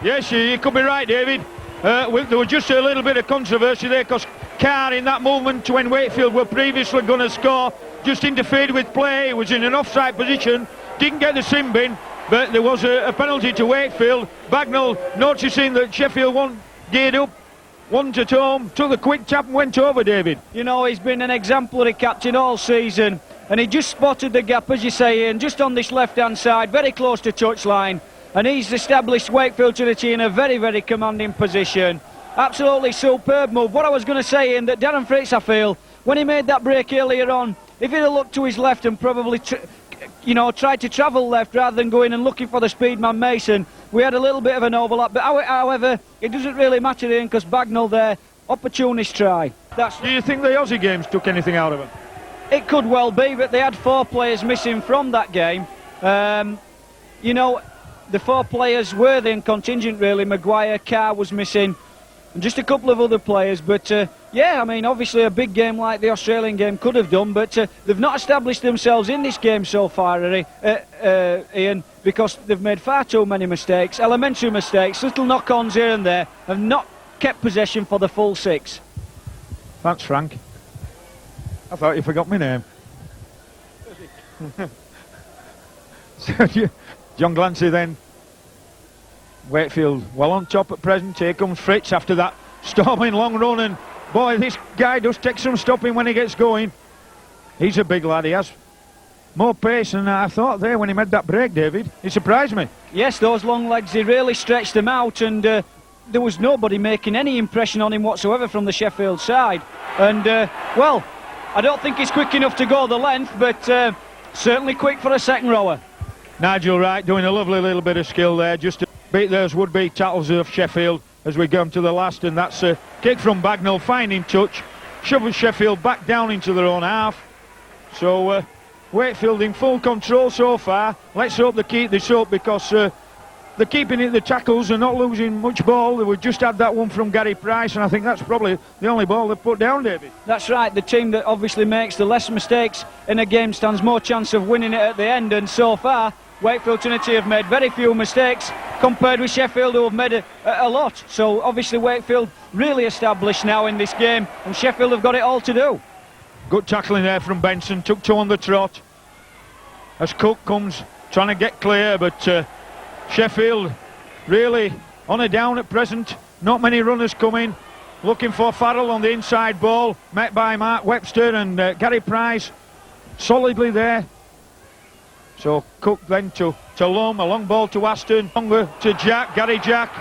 Yes, you could be right, David. There was just a little bit of controversy there because Carr, in that movement when Wakefield were previously going to score, just interfered with play. He was in an offside position, didn't get the sin bin, but there was a penalty to Wakefield. Bagnall, noticing that Sheffield geared up, wanted at home, took the quick tap and went over, David. You know, he's been an exemplary captain all season, and he just spotted the gap, as you say, and just on this left-hand side, very close to touchline, and he's established Wakefield to the tee in a very, very commanding position. Absolutely superb move. What I was going to say, in that Darren Fritz, I feel, when he made that break earlier on, if he'd have looked to his left and probably tried to travel left rather than going and looking for the speed man Mason, we had a little bit of an overlap. But however, it doesn't really matter in because Bagnall there, opportunist try. Do you think the Aussie games took anything out of it? It could well be, but they had 4 players missing from that game. You know, the 4 players were the contingent really. Maguire, Carr was missing, and just a couple of other players. But yeah, I mean, obviously a big game like the Australian game could have done, but they've not established themselves in this game so far, Ian, because they've made far too many mistakes, elementary mistakes, little knock-ons here and there, have not kept possession for the full 6. Thanks, Frank. I thought you forgot my name. John Glancy then. Wakefield well on top at present. Here comes Fritz after that storming long run, and boy, this guy does take some stopping when he gets going. He's a big lad, he has more pace than I thought there when he made that break, David. He surprised me. Yes, those long legs, he really stretched them out, and there was nobody making any impression on him whatsoever from the Sheffield side. And well, I don't think he's quick enough to go the length, but certainly quick for a second rower. Nigel Wright doing a lovely little bit of skill there just to beat those would-be tattles of Sheffield as we come to the last, and that's a kick from Bagnall, finding touch, shovels Sheffield back down into their own half. So Wakefield in full control so far. Let's hope they keep this up, because they're keeping it, the tackles are not losing much ball. We've just had that one from Gary Price, and I think that's probably the only ball they've put down, David. That's right, the team that obviously makes the less mistakes in a game stands more chance of winning it at the end, and so far Wakefield Trinity have made very few mistakes compared with Sheffield, who have made a lot. So obviously Wakefield really established now in this game, and Sheffield have got it all to do. Good tackling there from Benson, took 2 on the trot as Cook comes trying to get clear, but Sheffield really on a down at present. Not many runners coming. Looking for Farrell on the inside ball, met by Mark Webster, and Gary Price solidly there. So Cook then to Lum, a long ball to Aston, longer to Jack. Gary Jack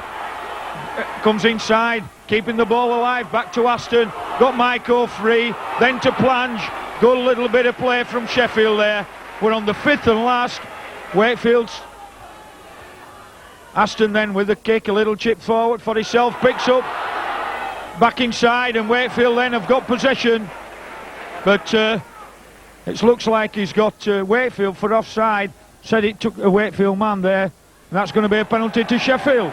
comes inside, keeping the ball alive, back to Aston, got Maiko free, then to Plange. Good little bit of play from Sheffield there. We're on the 5th and last. Wakefield's Aston then with the kick, a little chip forward for himself, picks up, back inside, and Wakefield then have got possession, but it looks like he's got Wakefield for offside. Said it took a Wakefield man there, and that's going to be a penalty to Sheffield.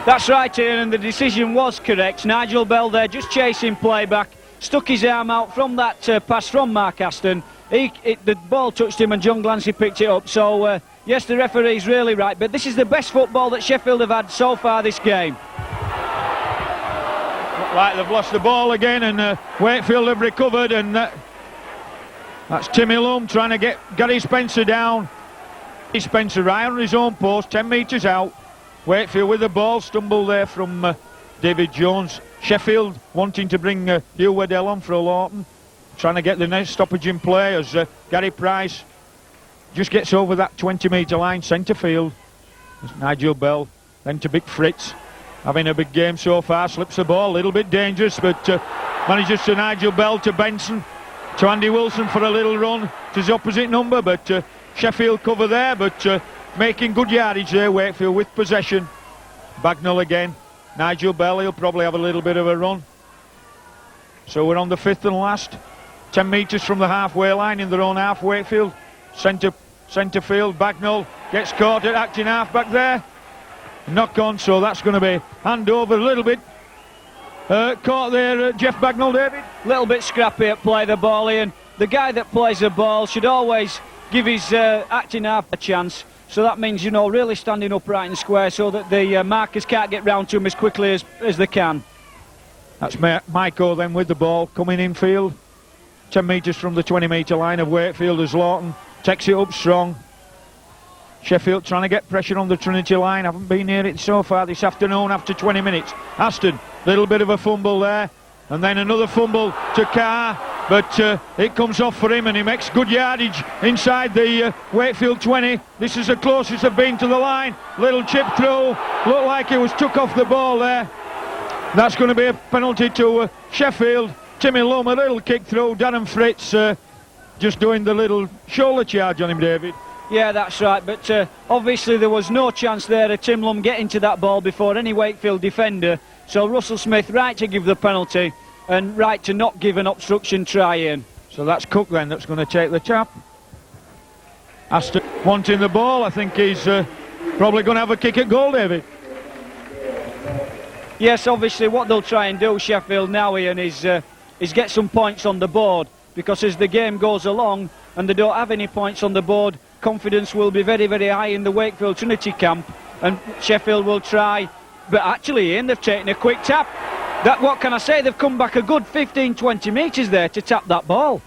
That's right, Ian, and the decision was correct. Nigel Bell there just chasing play back, stuck his arm out from that pass from Mark Aston. The ball touched him and John Glancy picked it up, so yes, the referee's really right, but this is the best football that Sheffield have had so far this game. Like they've lost the ball again, and Wakefield have recovered, and that's Timmy Lum trying to get Gary Spencer down. Spencer right on his own post, 10 metres out. Wakefield with the ball, stumble there from David Jones. Sheffield wanting to bring Hugh Waddell on for a Lawton, trying to get the next stoppage in play as Gary Price just gets over that 20-metre line, centre field. There's Nigel Bell, then to Big Fritz. Having a big game so far, slips the ball, a little bit dangerous, but manages to Nigel Bell, to Benson, to Andy Wilson for a little run to his opposite number, but Sheffield cover there, but making good yardage there, Wakefield with possession. Bagnall again, Nigel Bell, he'll probably have a little bit of a run. So we're on the 5th and last, 10 metres from the halfway line in their own half. Wakefield, centre field, Bagnall gets caught at acting half back there. Knock on, so that's going to be hand over a little bit. Caught there, Jeff Bagnall, David. Little bit scrappy at play the ball, Ian. The guy that plays the ball should always give his acting half a chance. So that means, you know, really standing upright and square so that the markers can't get round to him as quickly as they can. That's Maiko then with the ball coming in field. 10 metres from the 20-metre line of Wakefield as Lawton takes it up strong. Sheffield trying to get pressure on the Trinity line. Haven't been near it so far this afternoon after 20 minutes. Aston, little bit of a fumble there. And then another fumble to Carr. But it comes off for him and he makes good yardage inside the Wakefield 20. This is the closest they've been to the line. Little chip through. Looked like he was took off the ball there. That's going to be a penalty to Sheffield. Timmy Lum, a little kick through. Darren Fritz just doing the little shoulder charge on him, David. Yeah, that's right, but obviously there was no chance there of Tim Lum getting to that ball before any Wakefield defender. So Russell Smith right to give the penalty and right to not give an obstruction try in. So that's Cook then that's going to take the tap. Aston wanting the ball. I think he's probably going to have a kick at goal, David. Yes, obviously what they'll try and do, Sheffield now, Ian, is get some points on the board, because as the game goes along and they don't have any points on the board, confidence will be very, very high in the Wakefield Trinity camp, and Sheffield will try. But actually, Ian, they've taken a quick tap. What can I say? They've come back a good 15-20 metres there to tap that ball.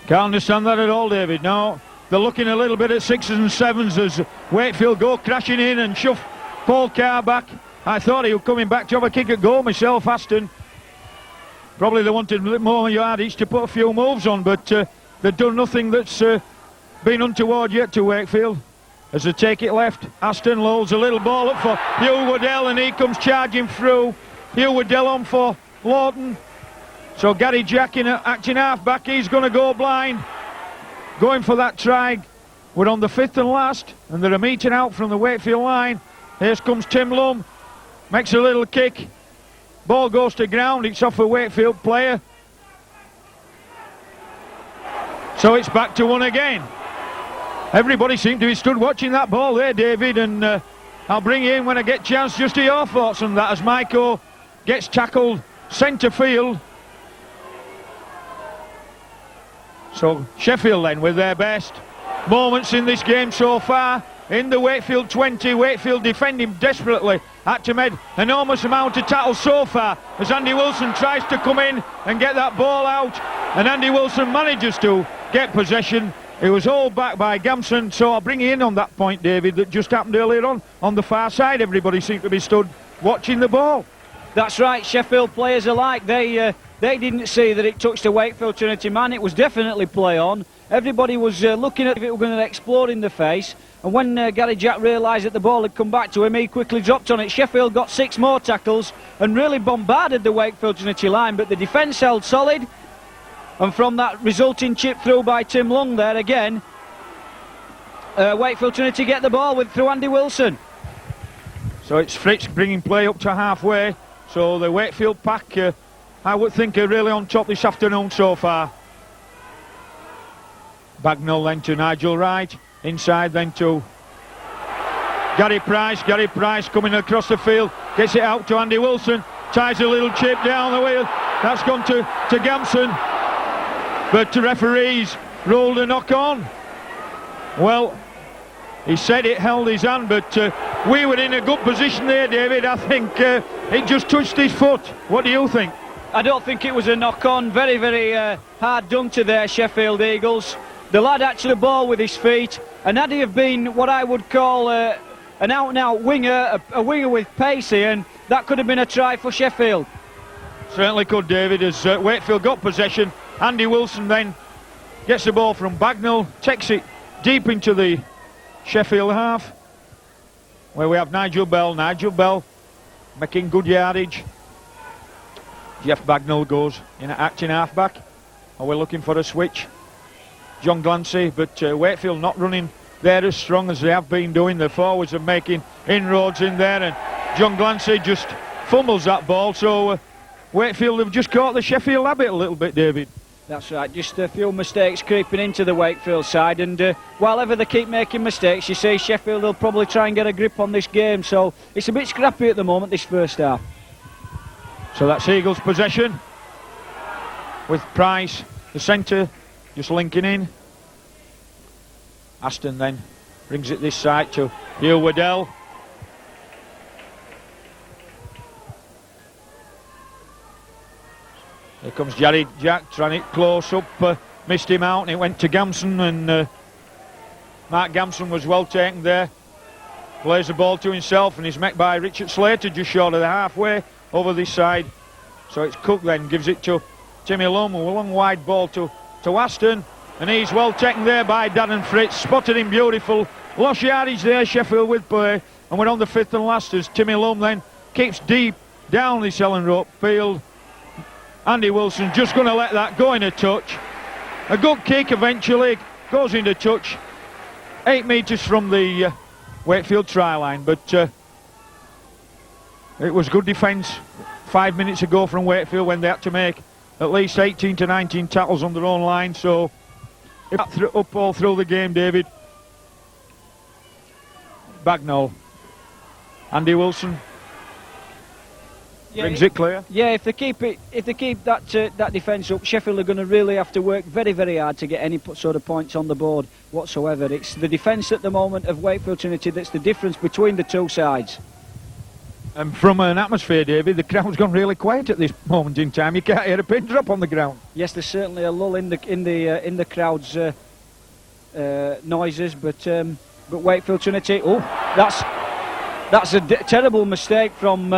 Can't understand that at all, David. No, they're looking a little bit at 6s and 7s as Wakefield go crashing in and shove Paul Carr back. I thought he was coming back to have a kick at goal myself, Aston. Probably they wanted a bit more yardage to put a few moves on, but they've done nothing that's been untoward yet to Wakefield. As they take it left, Aston loads a little ball up for Hugh Waddell and he comes charging through. Hugh Waddell on for Lawton. So Gary Jack acting half-back, he's going to go blind. Going for that try. We're on the 5th and last, and they're a metre out from the Wakefield line. Here comes Tim Lum, makes a little kick. Ball goes to ground, it's off a Wakefield player. So it's back to one again. Everybody seemed to be stood watching that ball there, David, and I'll bring you in when I get a chance just to your thoughts on that as Maiko gets tackled centre field. So Sheffield then with their best moments in this game so far. In the Wakefield 20, Wakefield defending desperately. Had to make enormous amount of tackles so far as Andy Wilson tries to come in and get that ball out, and Andy Wilson manages to get possession. It was all back by Gamson, so I'll bring you in on that point, David, that just happened earlier on the far side. Everybody seemed to be stood watching the ball. That's right, Sheffield players alike, they didn't see that it touched a Wakefield Trinity man. It was definitely play on. Everybody was looking at if it were going to explode in the face, and when Gary Jack realised that the ball had come back to him, he quickly dropped on it. Sheffield got 6 more tackles and really bombarded the Wakefield Trinity line, but the defence held solid, and from that resulting chip through by Tim Lung there again, Wakefield Trinity get the ball through Andy Wilson. So it's Fritz bringing play up to halfway, so the Wakefield pack I would think are really on top this afternoon so far. Bagnall then to Nigel Wright, inside then to Gary Price coming across the field, gets it out to Andy Wilson, ties a little chip down the wheel, that's gone to Gamson, but the referees rolled a knock on. Well, he said it held his hand, but we were in a good position there, David. I think it just touched his foot. What do you think? I don't think it was a knock-on. Very, very hard done to their Sheffield Eagles. The lad actually ball with his feet, and had he have been what I would call an out-and-out winger, a winger with pace here, and that could have been a try for Sheffield. Certainly could, David, as Wakefield got possession. Andy Wilson then gets the ball from Bagnall, takes it deep into the Sheffield half, where we have Nigel Bell making good yardage. Jeff Bagnall goes in acting half-back. Are we looking for a switch? John Glancy, but Wakefield not running there as strong as they have been doing. The forwards are making inroads in there, and John Glancy just fumbles that ball. So Wakefield have just caught the Sheffield habit a little bit, David. That's right, just a few mistakes creeping into the Wakefield side, and while ever they keep making mistakes, you see Sheffield will probably try and get a grip on this game, so it's a bit scrappy at the moment, this first half. So that's Eagles' possession, with Price, the centre, just linking in. Aston then Brings it this side to Hugh Waddell. Here comes Jerry Jack, trying it close up, missed him out, and it went to Gamson, and Mark Gamson was well taken there. Plays the ball to himself, and he's met by Richard Slater just short of the halfway over this side. So it's Cook then, gives it to Timmy Lum, a long wide ball to Aston, and he's well taken there by Darren Fritz, spotted him beautiful. Lost yardage there, Sheffield with play, and we're on the fifth and last as Timmy Lum then keeps deep down this Ellen Rope field. Andy Wilson just going to let that go in a touch. A good kick eventually, goes into touch. 8 metres from the Wakefield try line, but it was good defence 5 minutes ago from Wakefield when they had to make at least 18 to 19 tackles on their own line, so up all through the game, David. Bagnall, Andy Wilson brings it clear. Yeah, if they keep that defence up, Sheffield are going to really have to work very, very hard to get any sort of points on the board whatsoever. It's the defence at the moment of Wakefield Trinity that's the difference between the two sides. And from an atmosphere, David, the crowd's gone really quiet at this moment in time. You can't hear a pin drop on the ground. Yes, there's certainly a lull in the crowd's noises, but Wakefield Trinity. Oh, that's a terrible mistake from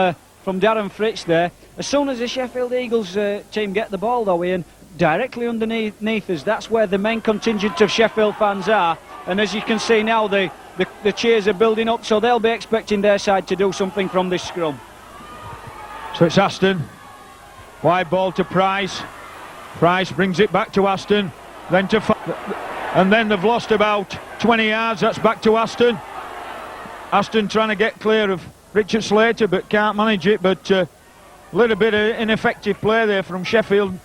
Darren Fritz there. As soon as the Sheffield Eagles team get the ball though, Ian, directly underneath us, that's where the main contingent of Sheffield fans are, and as you can see now the cheers are building up, so they'll be expecting their side to do something from this scrum. So it's Aston, wide ball to Price. Price brings it back to Aston, then to and then they've lost about 20 yards. That's back to Aston. Aston trying to get clear of Richard Slater, but can't manage it. But a little bit of ineffective play there from Sheffield.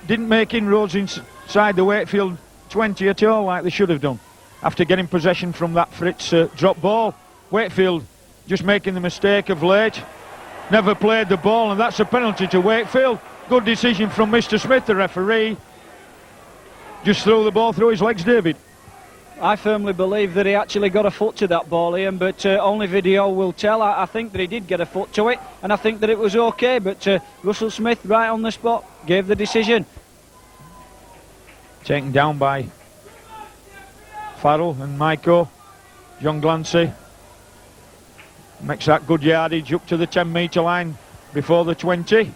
Didn't make inroads inside the Wakefield 20 at all, like they should have done, after getting possession from that Fritz drop ball. Wakefield just making the mistake of late. Never played the ball, and that's a penalty to Wakefield. Good decision from Mr. Smith, the referee. Just threw the ball through his legs, David. I firmly believe that he actually got a foot to that ball, Ian, but only video will tell. I think that he did get a foot to it, and I think that it was okay, but Russell Smith, right on the spot, gave the decision. Taken down by Farrell and Maiko. John Glancy makes that good yardage up to the 10-metre line before the 20.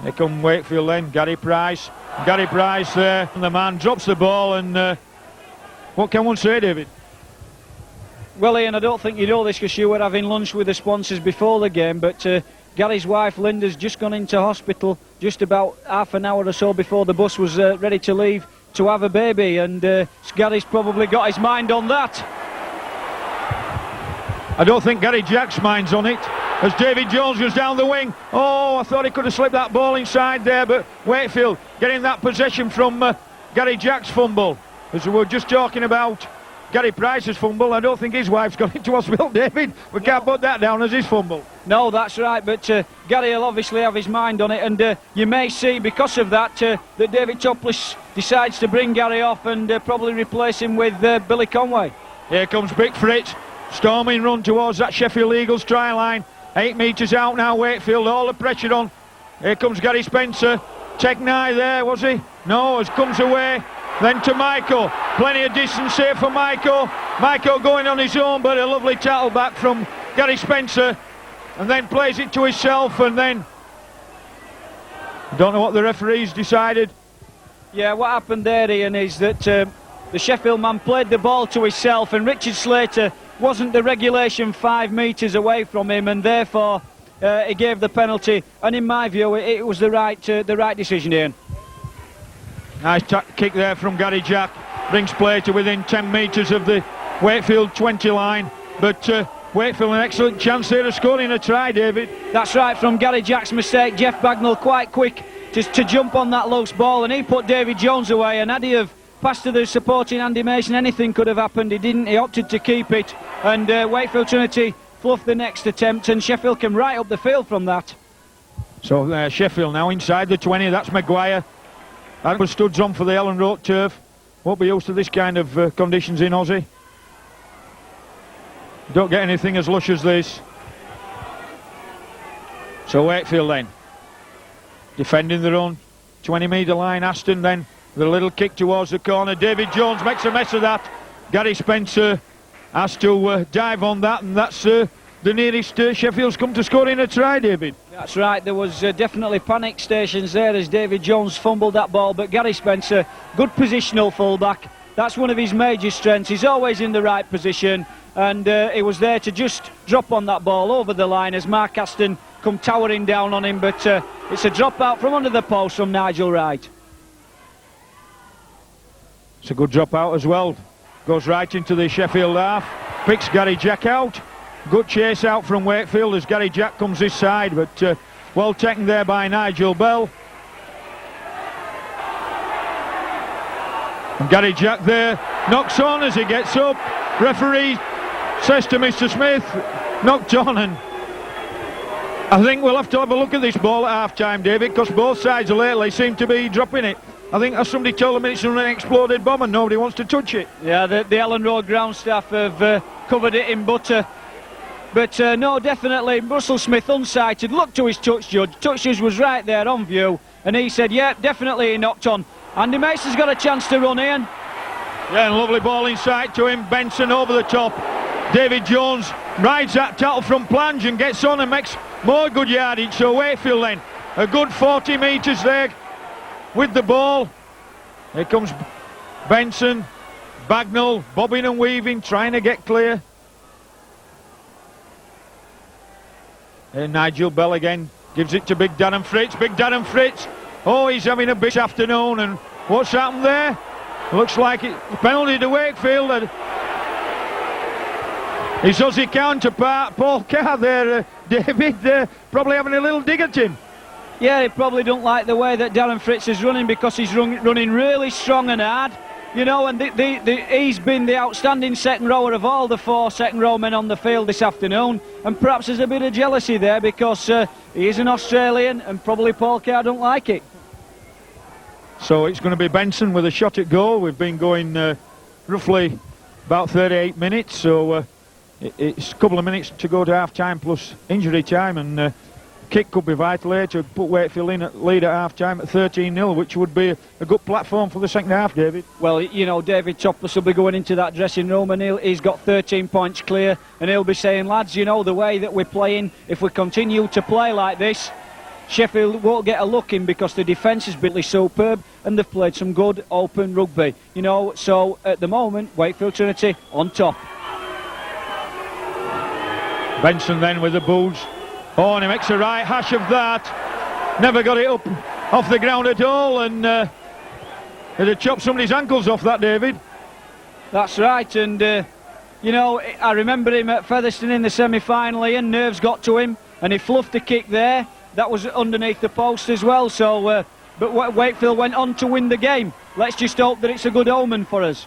Here come Wakefield then, Gary Price. Gary Price there, and the man drops the ball, and what can one say, David? Well, Ian, I don't think you know this because you were having lunch with the sponsors before the game, but Gary's wife Linda's just gone into hospital just about half an hour or so before the bus was ready to leave to have a baby, and Gary's probably got his mind on that. I don't think Gary Jack's mind's on it, as David Jones goes down the wing. Oh, I thought he could have slipped that ball inside there, but Wakefield getting that possession from Gary Jack's fumble. As we were just talking about Gary Price's fumble, I don't think his wife's gone into hospital, David. We can't put that down as his fumble. No, that's right, but Gary will obviously have his mind on it, and you may see because of that that David Topliss decides to bring Gary off and probably replace him with Billy Conway. Here comes Big Fritz, storming run towards that Sheffield Eagles try line. 8 metres out now, Wakefield, all the pressure on. Here comes Gary Spencer. Technai there, was he? No, as comes away. Then to Michael. Plenty of distance here for Michael. Michael going on his own, but a lovely tackle back from Gary Spencer. And then plays it to himself, and then don't know what the referee's decided. Yeah, what happened there, Ian, is that the Sheffield man played the ball to himself, and Richard Slater wasn't the regulation 5 metres away from him, and therefore he gave the penalty. And in my view, it was the right decision, Ian. Nice kick there from Gary Jack. Brings play to within 10 metres of the Wakefield 20 line. But Wakefield an excellent chance there of scoring a try, David. That's right, from Gary Jack's mistake. Jeff Bagnall quite quick to jump on that loose ball, and he put David Jones away. And had he have passed to the supporting Andy Mason, anything could have happened. He didn't. He opted to keep it. And Wakefield Trinity fluffed the next attempt, and Sheffield came right up the field from that. So Sheffield now inside the 20. That's Maguire. That was Studs on for the Ellen Road turf. Won't be used to this kind of conditions in Aussie. Don't get anything as lush as this. So Wakefield then, defending their own 20-metre line. Aston then, with a little kick towards the corner. David Jones makes a mess of that. Gary Spencer has to dive on that, and that's the nearest Sheffield's come to scoring a try, David. That's right, there was definitely panic stations there as David Jones fumbled that ball, but Gary Spencer, good positional fullback. That's one of his major strengths. He's always in the right position, and he was there to just drop on that ball over the line as Mark Aston come towering down on him, but it's a drop out from under the post from Nigel Wright. It's a good drop out as well. Goes right into the Sheffield half. Picks Gary Jack out. Good chase out from Wakefield as Gary Jack comes this side, but well taken there by Nigel Bell. And Gary Jack there knocks on as he gets up. Referee says to Mr. Smith, knocked on, and I think we'll have to have a look at this ball at half-time, David, because both sides lately seem to be dropping it. I think, as somebody told them, it's an exploded bomb and nobody wants to touch it. Yeah, the Ellen Road ground staff have covered it in butter. But no, definitely, Russell Smith unsighted, looked to his touch judge. Touch judge was right there on view, and he said, yeah, definitely he knocked on. Andy Mason's got a chance to run in. Yeah, and lovely ball inside to him. Benson over the top. David Jones rides that tackle from plunge and gets on and makes more good yardage. So Wakefield then, a good 40 metres there with the ball. Here comes Benson, Bagnall, bobbing and weaving, trying to get clear. And Nigel Bell again gives it to Big Darren Fritz. Big Darren Fritz, oh, he's having a big afternoon, and what's happened there? Looks like it's a penalty to Wakefield. And his Aussie counterpart Paul Carr there, David, probably having a little dig at him. Yeah, he probably don't like the way that Darren Fritz is running, because he's running really strong and hard. You know, and he's been the outstanding second rower of all the 4 second row men on the field this afternoon, and perhaps there's a bit of jealousy there because he is an Australian and probably Paul Carr don't like it. So it's going to be Benson with a shot at goal. We've been going roughly about 38 minutes, so it's a couple of minutes to go to half-time plus injury time, and kick could be vital here to put Wakefield in at lead at half-time at 13-0, which would be a good platform for the second half, David. Well, you know, David Topless will be going into that dressing room, and he's got 13 points clear, and he'll be saying, lads, you know, the way that we're playing, if we continue to play like this, Sheffield won't get a look in, because the defence has been superb and they've played some good open rugby, you know. So at the moment, Wakefield Trinity on top. Benson then with the boots. Oh, and he makes a right hash of that. Never got it up off the ground at all, and he'd have chopped somebody's ankles off that, David. That's right, and you know, I remember him at Featherstone in the semi-final, and nerves got to him and he fluffed the kick there. That was underneath the post as well, so but Wakefield went on to win the game. Let's just hope that it's a good omen for us.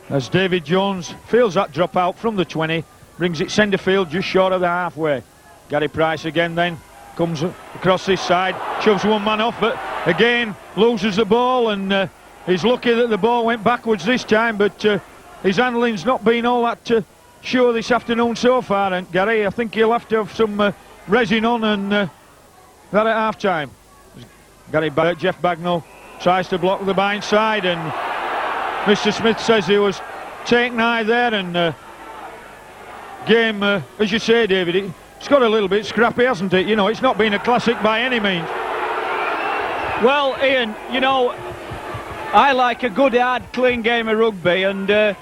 As David Jones feels that drop out from the 20, brings it centre field just short of the halfway. Gary Price again then comes across this side, shoves one man off, but again loses the ball, and he's lucky that the ball went backwards this time, but his handling's not been all that sure this afternoon so far, and Gary, I think he'll have to have some resin on, and that at half-time. Jeff Bagnall tries to block the bind side, and Mr. Smith says he was taken high there, and game, as you say, David, it's got a little bit scrappy, hasn't it? You know, it's not been a classic by any means. Well, Ian, you know, I like a good, hard, clean game of rugby, and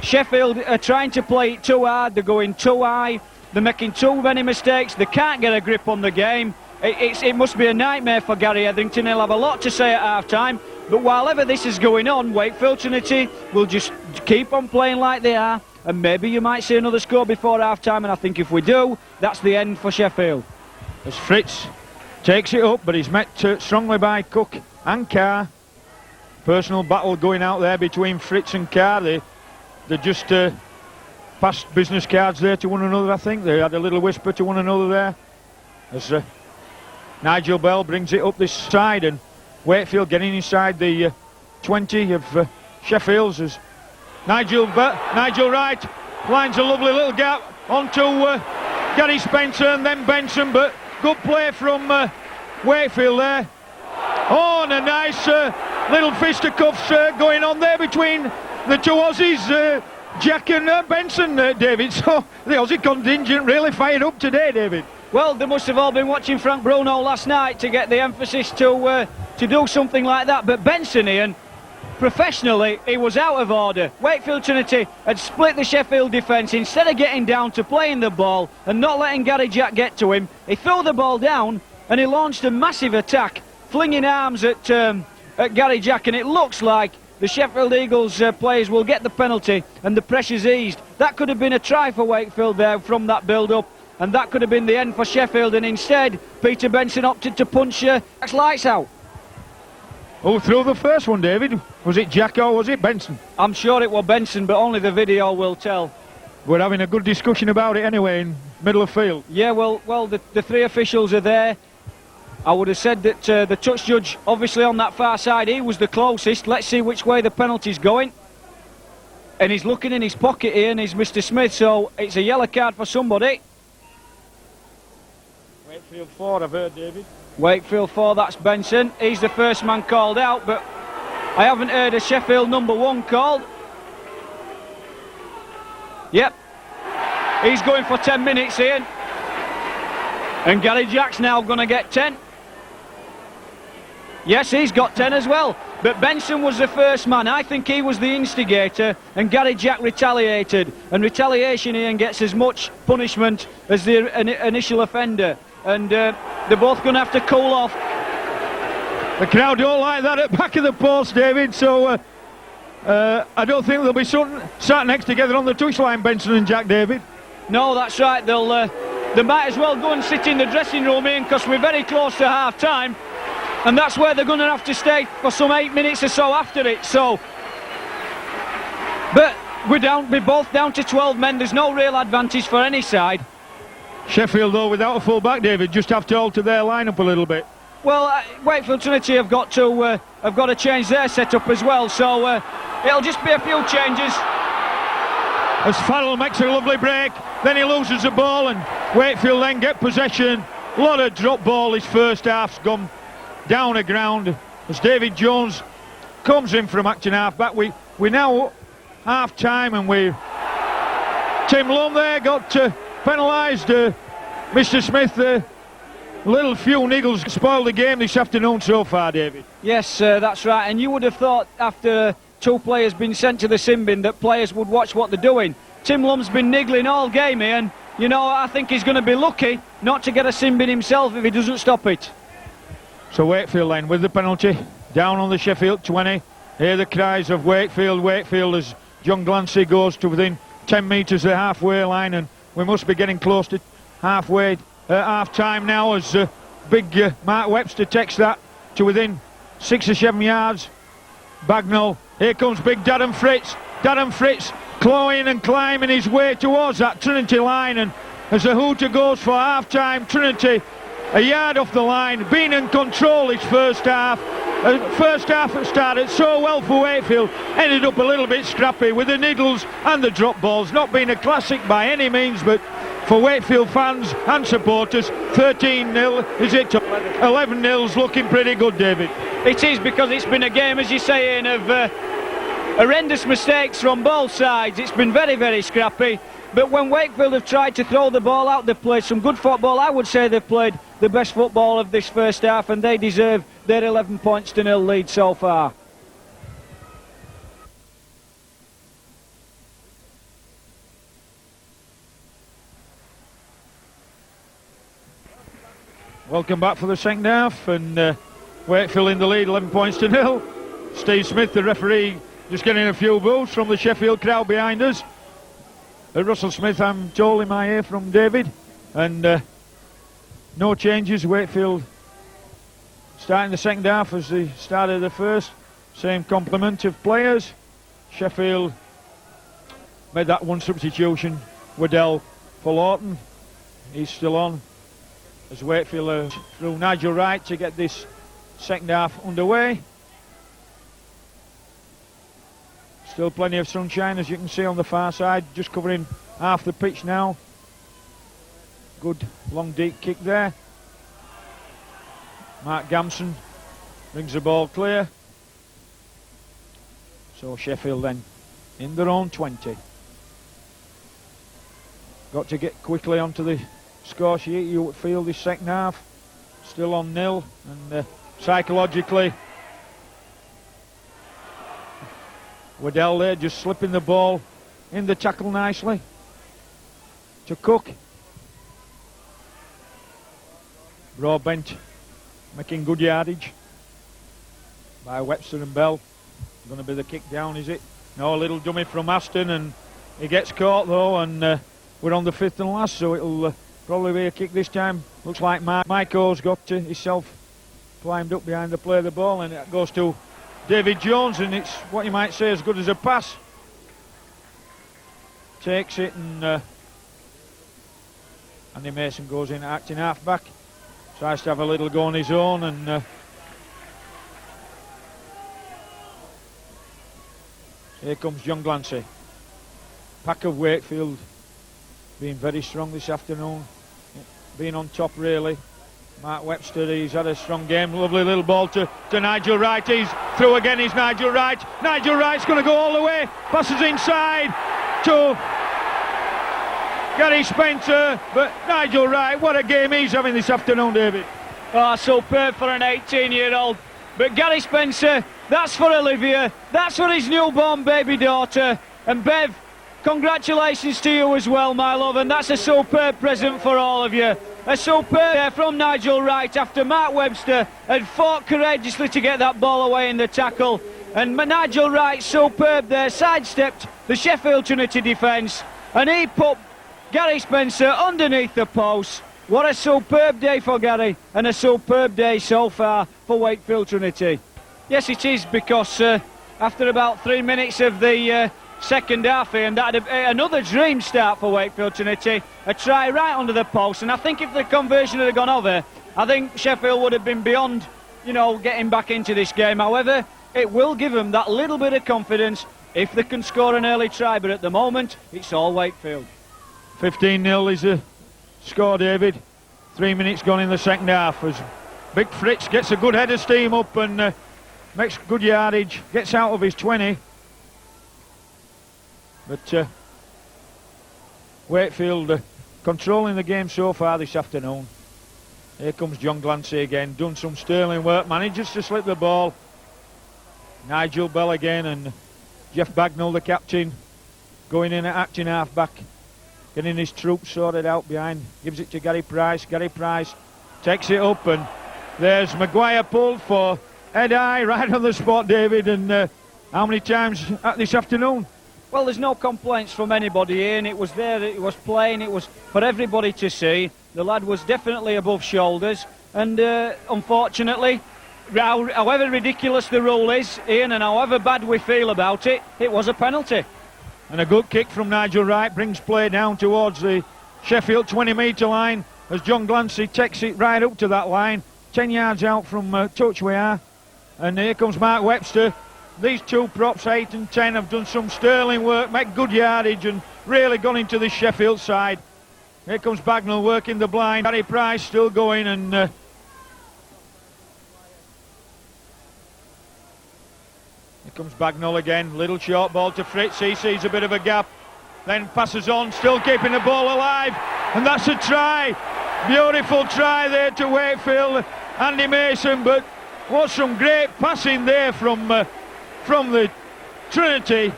Sheffield are trying to play it too hard. They're going too high. They're making too many mistakes. They can't get a grip on the game. It must be a nightmare for Gary Etherington. He'll have a lot to say at half-time. But while ever this is going on, Wakefield Trinity will just keep on playing like they are, and maybe you might see another score before half-time, and I think if we do, that's the end for Sheffield. As Fritz takes it up, but he's met strongly by Cook and Carr. Personal battle going out there between Fritz and Carr. They just passed business cards there to one another, I think. They had a little whisper to one another there. As Nigel Bell brings it up this side, and Wakefield getting inside the 20 of Sheffield's as Nigel Wright finds a lovely little gap onto Gary Spencer and then Benson, but good play from Wakefield there. Oh, and a nice little fisticuffs going on there between the two Aussies, Jack and Benson, David. So the Aussie contingent really fired up today, David. Well, they must have all been watching Frank Bruno last night to get the emphasis to do something like that. But Benson, Ian, professionally, he was out of order. Wakefield Trinity had split the Sheffield defence. Instead of getting down to playing the ball and not letting Gary Jack get to him, he threw the ball down and he launched a massive attack, flinging arms at Gary Jack, and it looks like the Sheffield Eagles players will get the penalty and the pressure's eased. That could have been a try for Wakefield there from that build-up, and that could have been the end for Sheffield, and instead Peter Benson opted to punch Jack's lights out. Who threw the first one, David? Was it Jack or was it Benson? I'm sure it was Benson, but only the video will tell. We're having a good discussion about it anyway in middle of field. Yeah, well, the three officials are there. I would have said that the touch judge, obviously on that far side, he was the closest. Let's see which way the penalty's going. And he's looking in his pocket here, and he's Mr. Smith, so it's a yellow card for somebody. Wakefield 4, I've heard, David. Wakefield 4, that's Benson. He's the first man called out, but I haven't heard a Sheffield number 1 called. Yep. He's going for 10 minutes, Ian. And Gary Jack's now going to get 10. Yes, he's got 10 as well. But Benson was the first man. I think he was the instigator, and Gary Jack retaliated. And retaliation, Ian, gets as much punishment as the initial offender. And they're both going to have to cool off. The crowd don't like that at the back of the post, David, so I don't think they'll be sat next together on the touchline, Benson and Jack, David. No, that's right. They might as well go and sit in the dressing room, Ian, because we're very close to half-time. And that's where they're going to have to stay for some 8 minutes or so after it. So, but we're both down to 12 men. There's no real advantage for any side. Sheffield, though, without a full-back, David, just have to alter their line-up a little bit. Well, Wakefield Trinity have got to change their setup as well. So it'll just be a few changes. As Farrell makes a lovely break, then he loses the ball, and Wakefield then get possession. A lot of drop ball. His first half's gone down the ground as David Jones comes in from acting half-back. We now half-time, and Tim Lum there got penalised. Mr. Smith, little few niggles spoiled the game this afternoon so far, David. Yes, that's right, and you would have thought after 2 players been sent to the sin bin that players would watch what they're doing. Tim Lum's been niggling all game, Ian. You know, I think he's going to be lucky not to get a sin bin himself if he doesn't stop it. So Wakefield then with the penalty, down on the Sheffield 20. Hear the cries of Wakefield. Wakefield as John Glancy goes to within 10 metres of the halfway line, and we must be getting close to halfway, half-time now as big Mark Webster takes that to within 6 or 7 yards. Bagnall, here comes big Darren Fritz. Darren Fritz clawing and climbing his way towards that Trinity line, and as the hooter goes for half-time, Trinity a yard off the line, been in control his first half. First half started so well for Wakefield, ended up a little bit scrappy with the niggles and the drop balls. Not been a classic by any means, but for Wakefield fans and supporters, 13-0, is it? 11-0's looking pretty good, David. It is, because it's been a game, as you say, Ian, of horrendous mistakes from both sides. It's been very, very scrappy. But when Wakefield have tried to throw the ball out, they've played some good football. I would say they've played the best football of this first half, and they deserve their 11 points to 0 lead so far. Welcome back for the second half, and Wakefield in the lead, 11 points to 0. Steve Smith, the referee, just getting a few boos from the Sheffield crowd behind us. Russell Smith, I'm told in my ear from David, and no changes. Wakefield starting the second half as they started the first. Same complement of players. Sheffield made that one substitution, Waddell for Lawton. He's still on as Wakefield through Nigel Wright to get this second half underway. Still plenty of sunshine, as you can see on the far side, just covering half the pitch now. Good long deep kick there. Mark Gamson brings the ball clear. So Sheffield then in their own 20. Got to get quickly onto the score sheet. Wakefield this second half still on 0, and psychologically Waddell there just slipping the ball in the tackle nicely to Cook. Broadbent making good yardage by Webster and Bell. Going to be the kick down, is it? No, a little dummy from Aston, and he gets caught though, and we're on the 5th and last, so it'll probably be a kick this time. Looks like Maiko's got himself climbed up behind the play of the ball, and it goes to David Jones, and it's what you might say as good as a pass. Takes it, and Andy Mason goes in acting half-back. Tries to have a little go on his own, and here comes John Glancy. Pack of Wakefield being very strong this afternoon, being on top really. Mark Webster, he's had a strong game. Lovely little ball to Nigel Wright. He's through again, is Nigel Wright. Nigel Wright's going to go all the way. Passes inside to Gary Spencer. But Nigel Wright, what a game he's having this afternoon, David. Oh, superb for an 18-year-old. But Gary Spencer, that's for Olivia. That's for his newborn baby daughter. And Bev, congratulations to you as well, my love. And that's a superb present for all of you. A superb from Nigel Wright after Mark Webster had fought courageously to get that ball away in the tackle. And Nigel Wright, superb there, sidestepped the Sheffield Trinity defence, and he put Gary Spencer underneath the post. What a superb day for Gary, and a superb day so far for Wakefield Trinity. Yes, it is, because after about 3 minutes of the second half here, and that had another dream start for Wakefield Trinity. A try right under the post, and I think if the conversion had gone over, I think Sheffield would have been beyond, you know, getting back into this game. However, it will give them that little bit of confidence if they can score an early try, but at the moment it's all Wakefield. 15-0 is the score, David. 3 minutes gone in the second half as Big Fritz gets a good head of steam up and makes good yardage, gets out of his 20. But Wakefield controlling the game so far this afternoon. Here comes John Glancy again, done some sterling work, manages to slip the ball. Nigel Bell again, and Jeff Bagnall, the captain, going in at acting half-back, getting his troops sorted out behind, gives it to Gary Price. Gary Price takes it up, and there's Maguire pulled for head-high right on the spot, David. And how many times this afternoon? Well, there's no complaints from anybody here, and it was there, it was plain, it was for everybody to see. The lad was definitely above shoulders, and unfortunately, however ridiculous the rule is, Ian, and however bad we feel about it, it was a penalty. And a good kick from Nigel Wright brings play down towards the Sheffield 20-metre line as John Glancy takes it right up to that line, 10 yards out from touch we are. And here comes Mark Webster. These two props, 8 and 10, have done some sterling work, make good yardage, and really gone into the Sheffield side. Here comes Bagnall working the blind. Gary Price still going, and here comes Bagnall again. Little short ball to Fritz. He sees a bit of a gap, then passes on, still keeping the ball alive, and that's a try. Beautiful try there to Wakefield, Andy Mason. But what some great passing there from the Trinity.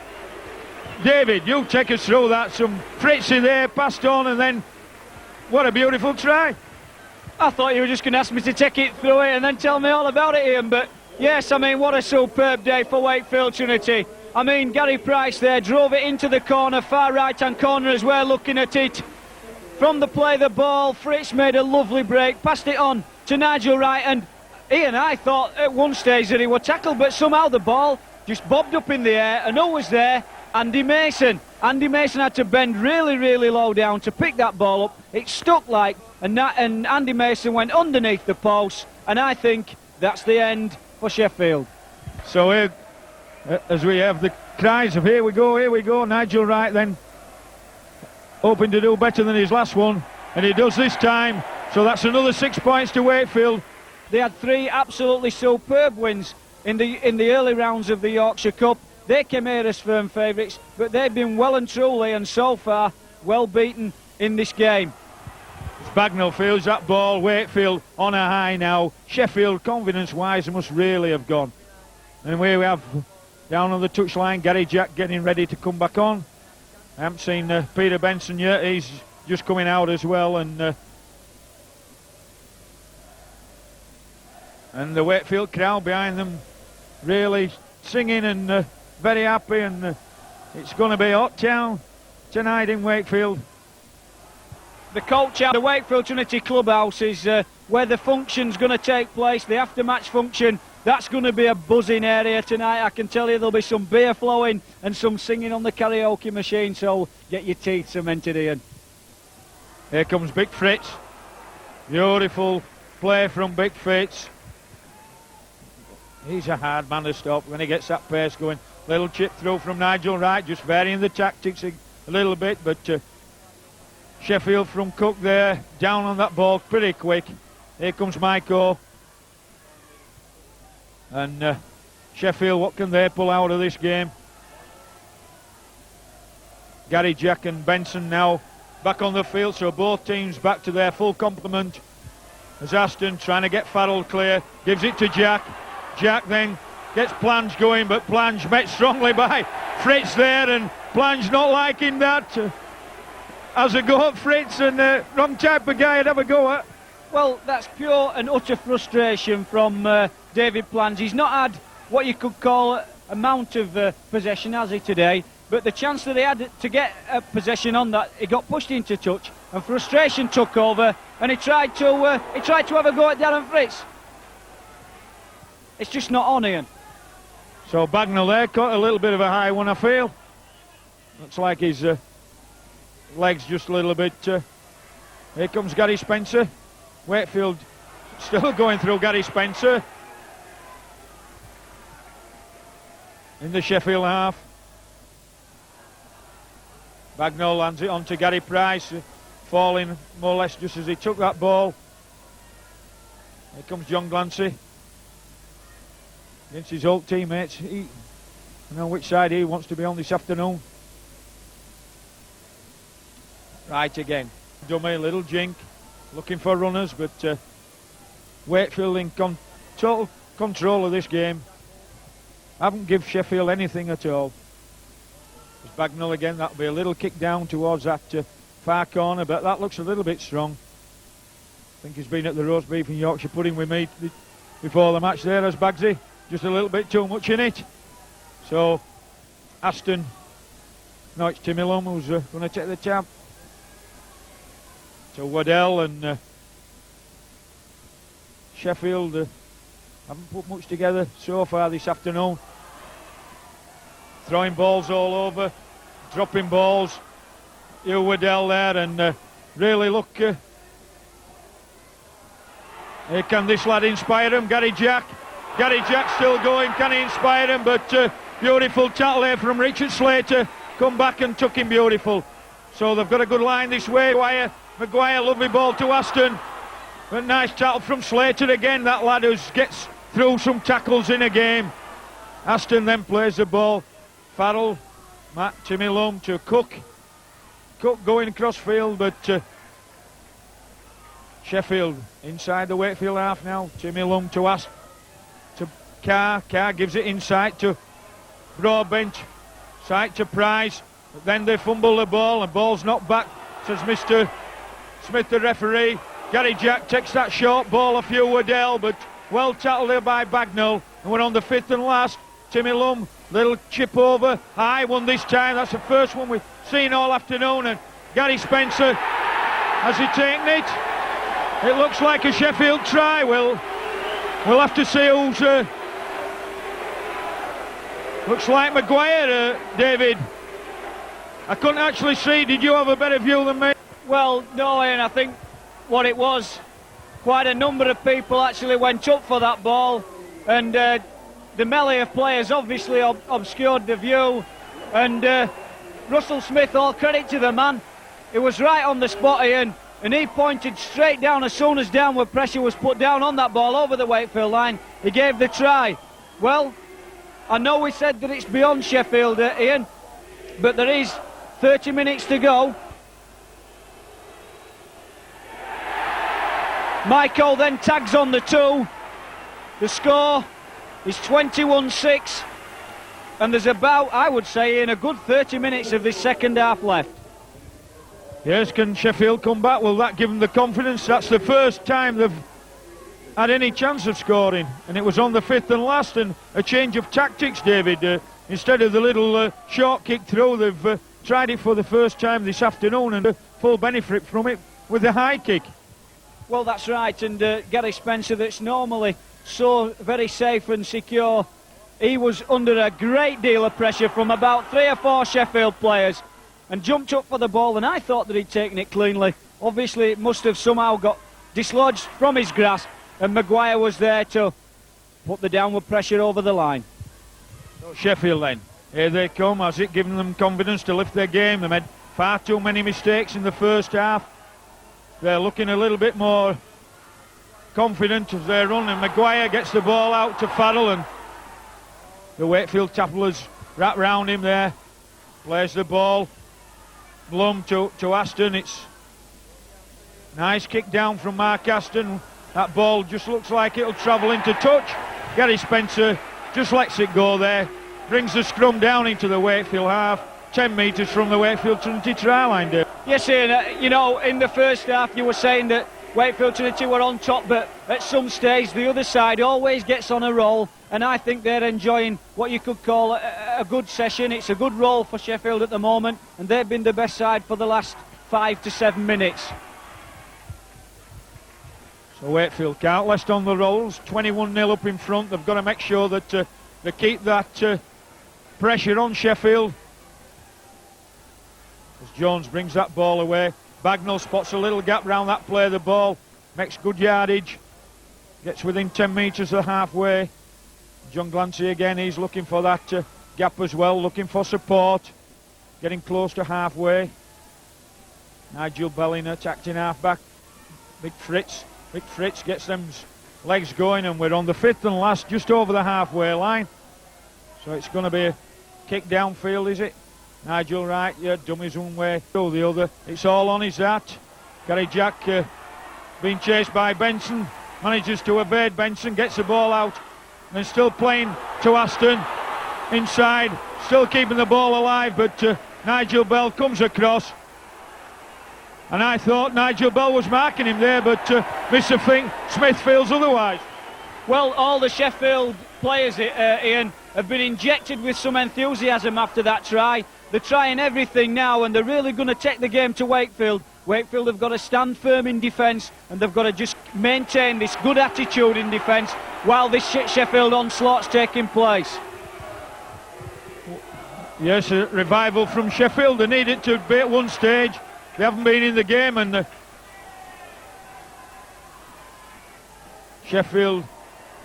David, you take us through that. Some Fritzy there, passed on, and then what a beautiful try. I thought you were just going to ask me to take it through it and then tell me all about it, Ian, but yes, I mean, what a superb day for Wakefield Trinity. I mean, Gary Price there drove it into the corner, far right-hand corner as well, looking at it. From the play the ball, Fritz made a lovely break, passed it on to Nigel Wright, and Ian, I thought at one stage that he would tackle, but somehow the ball just bobbed up in the air, and who was there? Andy Mason. Andy Mason had to bend really, really low down to pick that ball up. It stuck like, and Andy Mason went underneath the post, and I think that's the end for Sheffield. So here, as we have the cries of here we go. Nigel Wright then hoping to do better than his last one, and he does this time. So that's another 6 points to Wakefield. They had 3 absolutely superb wins in the early rounds of the Yorkshire Cup. They came here as firm favourites, but they've been well and truly, and so far, well beaten in this game. Bagnall fields that ball. Wakefield on a high now. Sheffield, confidence-wise, must really have gone. And here we have, down on the touchline, Gary Jack getting ready to come back on. I haven't seen Peter Benson yet. He's just coming out as well, and the Wakefield crowd behind them really singing and very happy, and it's going to be a hot town tonight in Wakefield. The coach at the Wakefield Trinity Clubhouse is where the function's going to take place, the after-match function. That's going to be a buzzing area tonight. I can tell you there'll be some beer flowing and some singing on the karaoke machine, so get your teeth cemented, Ian. Here comes Big Fritz. Beautiful play from Big Fritz. He's a hard man to stop when he gets that pace going. Little chip through from Nigel Wright, just varying the tactics a little bit, but Sheffield from Cook there, down on that ball pretty quick. Here comes Maiko. And Sheffield, what can they pull out of this game? Gary Jack and Benson now back on the field, so both teams back to their full complement. As Aston trying to get Farrell clear, gives it to Jack. Jack then gets Plange going, but Plange met strongly by Fritz there, and Plange not liking that. Has a go at Fritz, and wrong type of guy I'd have a go at. Well, that's pure and utter frustration from David Plange. He's not had what you could call amount of possession, has he, today? But the chance that he had to get possession on that, he got pushed into touch, and frustration took over, and he tried to have a go at Darren Fritz. It's just not on, Ian. So Bagnall there caught a little bit of a high one, I feel. Looks like his legs just a little bit. Here comes Gary Spencer. Wakefield still going through Gary Spencer in the Sheffield half. Bagnall lands it on to Gary Price, falling more or less just as he took that ball. Here comes John Glancy against his old teammates. I know which side he wants to be on this afternoon. Right again. Dummy, little jink, looking for runners, but Wakefield in total control of this game. Haven't give Sheffield anything at all. There's Bagnall again. That'll be a little kick down towards that far corner, but that looks a little bit strong. I think he's been at the roast beef and Yorkshire pudding with me before the match there as Bagsy. Just a little bit too much in it. So Aston, no, it's Timmy Lum who's going to take the tab. So Waddell and Sheffield haven't put much together so far this afternoon. Throwing balls all over, dropping balls. Hugh Waddell there, and really look. Here can this lad inspire him? Gary Jack. Gary Jack still going. Can he inspire him? But beautiful tackle there from Richard Slater. Come back and took him beautiful. So they've got a good line this way. Maguire, lovely ball to Aston. But nice tackle from Slater again. That lad who gets through some tackles in a game. Aston then plays the ball. Farrell, Timmy Lum to Cook. Cook going across field, but Sheffield inside the Wakefield half now. Timmy Lum to Carr. Carr gives it inside to Broadbench. Side to Price. But then they fumble the ball, and ball's knocked back, says Mr. Smith, the referee. Gary Jack takes that short ball off Hugh Waddell, but well tackled there by Bagnall. And we're on the fifth and last. Timmy Lum, little chip over, high one this time. That's the first one we've seen all afternoon. And Gary Spencer, has he taken it? It looks like a Sheffield try. We'll have to see who's. Looks like Maguire, David. I couldn't actually see. Did you have a better view than me? Well, no, Ian, I think what it was, quite a number of people actually went up for that ball, and the melee of players obviously obscured the view, and Russell Smith, all credit to the man, he was right on the spot, Ian, and he pointed straight down as soon as downward pressure was put down on that ball over the Wakefield line. He gave the try. Well, I know we said that it's beyond Sheffield, Ian, but there is 30 minutes to go. Michael then tags on the 2. The score is 21-6, and there's about, I would say, in a good 30 minutes of this second half left. Yes, can Sheffield come back? Will that give them the confidence? That's the first time they've had any chance of scoring, and it was on the 5th and last, and a change of tactics, David. Instead of the little short kick throw, they've tried it for the first time this afternoon, and full benefit from it with the high kick. Well, that's right, and Gary Spencer, that's normally so very safe and secure, he was under a great deal of pressure from about 3 or 4 Sheffield players and jumped up for the ball, and I thought that he'd taken it cleanly. Obviously, it must have somehow got dislodged from his grasp, and Maguire was there to put the downward pressure over the line. So Sheffield then, here they come. Has it given them confidence to lift their game? They made far too many mistakes in the first half. They're looking a little bit more confident as they run, and Maguire gets the ball out to Farrell, and the Wakefield tacklers wrap round him there. Plays the ball. Blum to Aston. It's nice kick down from Mark Aston. That ball just looks like it'll travel into touch. Gary Spencer just lets it go there. Brings the scrum down into the Wakefield half. 10 metres from the Wakefield Trinity try line, Dave. Yes, Ian, you know, in the first half you were saying that Wakefield Trinity were on top, but at some stage the other side always gets on a roll, and I think they're enjoying what you could call a good session. It's a good roll for Sheffield at the moment, and they've been the best side for the last 5 to 7 minutes. So Wakefield can't rest on the rolls. 21-0 up in front. They've got to make sure that they keep that pressure on Sheffield. As Jones brings that ball away, Bagnall spots a little gap round that play of the ball, makes good yardage, gets within 10 metres of halfway. John Glancy again, he's looking for that gap as well, looking for support, getting close to halfway. Nigel Belling attacked in half-back. Big Fritz gets them legs going, and we're on the 5th and last, just over the halfway line. So it's going to be a kick downfield, is it? Nigel right, yeah, dummies one way, go the other. It's all on his that. Gary Jack being chased by Benson, manages to evade Benson, gets the ball out, and still playing to Aston. Inside, still keeping the ball alive, but Nigel Bell comes across. And I thought Nigel Bell was marking him there, but Mr. Smith feels otherwise. Well, all the Sheffield players, Ian, have been injected with some enthusiasm after that try. They're trying everything now, and they're really going to take the game to Wakefield. Wakefield have got to stand firm in defence, and they've got to just maintain this good attitude in defence while this Sheffield onslaught's taking place. Yes, a revival from Sheffield. They need it to be at one stage. They haven't been in the game, and Sheffield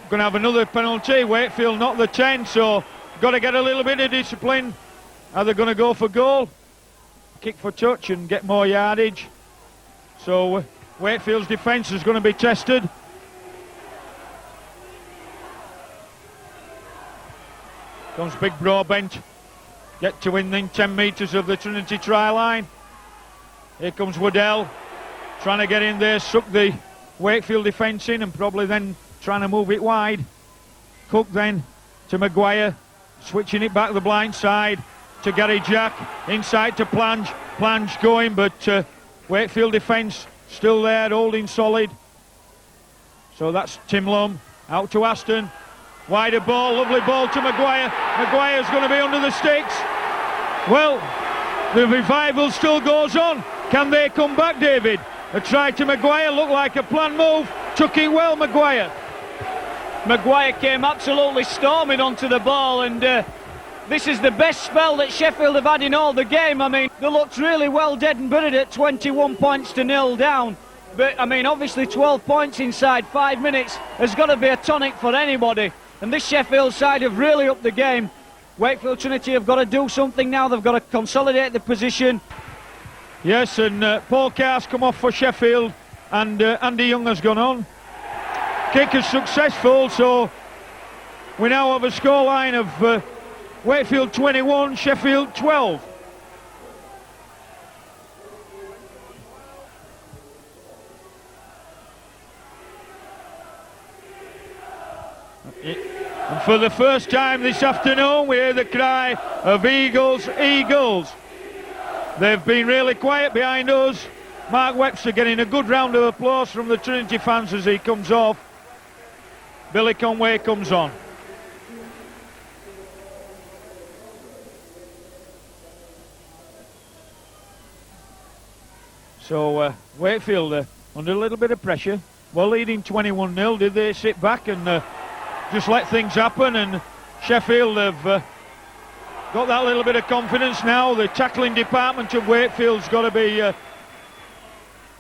going to have another penalty. Wakefield not the 10, so got to get a little bit of discipline. Are they going to go for goal? Kick for touch and get more yardage. So Wakefield's defence is going to be tested. Comes Big Broadbent. Get to within 10 metres of the Trinity try line. Here comes Waddell, trying to get in there, suck the Wakefield defence in, and probably then trying to move it wide. Cook then to Maguire, switching it back the blind side to Gary Jack, inside to Plange. Plange going, but Wakefield defence still there, holding solid. So that's Tim Lum, out to Aston. Wider ball, lovely ball to Maguire. Maguire's going to be under the sticks. Well, the revival still goes on. Can they come back, David? A try to Maguire, looked like a planned move. Took it well, Maguire. Maguire came absolutely storming onto the ball, and this is the best spell that Sheffield have had in all the game. I mean, they looked really well dead and buried at 21 points to 0 down. But, I mean, obviously 12 points inside 5 minutes has got to be a tonic for anybody. And this Sheffield side have really upped the game. Wakefield Trinity have got to do something now. They've got to consolidate the position. Yes, and Paul Carr's come off for Sheffield, and Andy Young has gone on. Kick is successful, so we now have a scoreline of Wakefield 21, Sheffield 12. And for the first time this afternoon, we hear the cry of Eagles, Eagles. They've been really quiet behind us. Mark Webster getting a good round of applause from the Trinity fans as he comes off. Billy Conway comes on. So Wakefield under a little bit of pressure. Well, leading 21-0. Did they sit back and just let things happen? And Sheffield have got that little bit of confidence now. The tackling department of Wakefield's got to be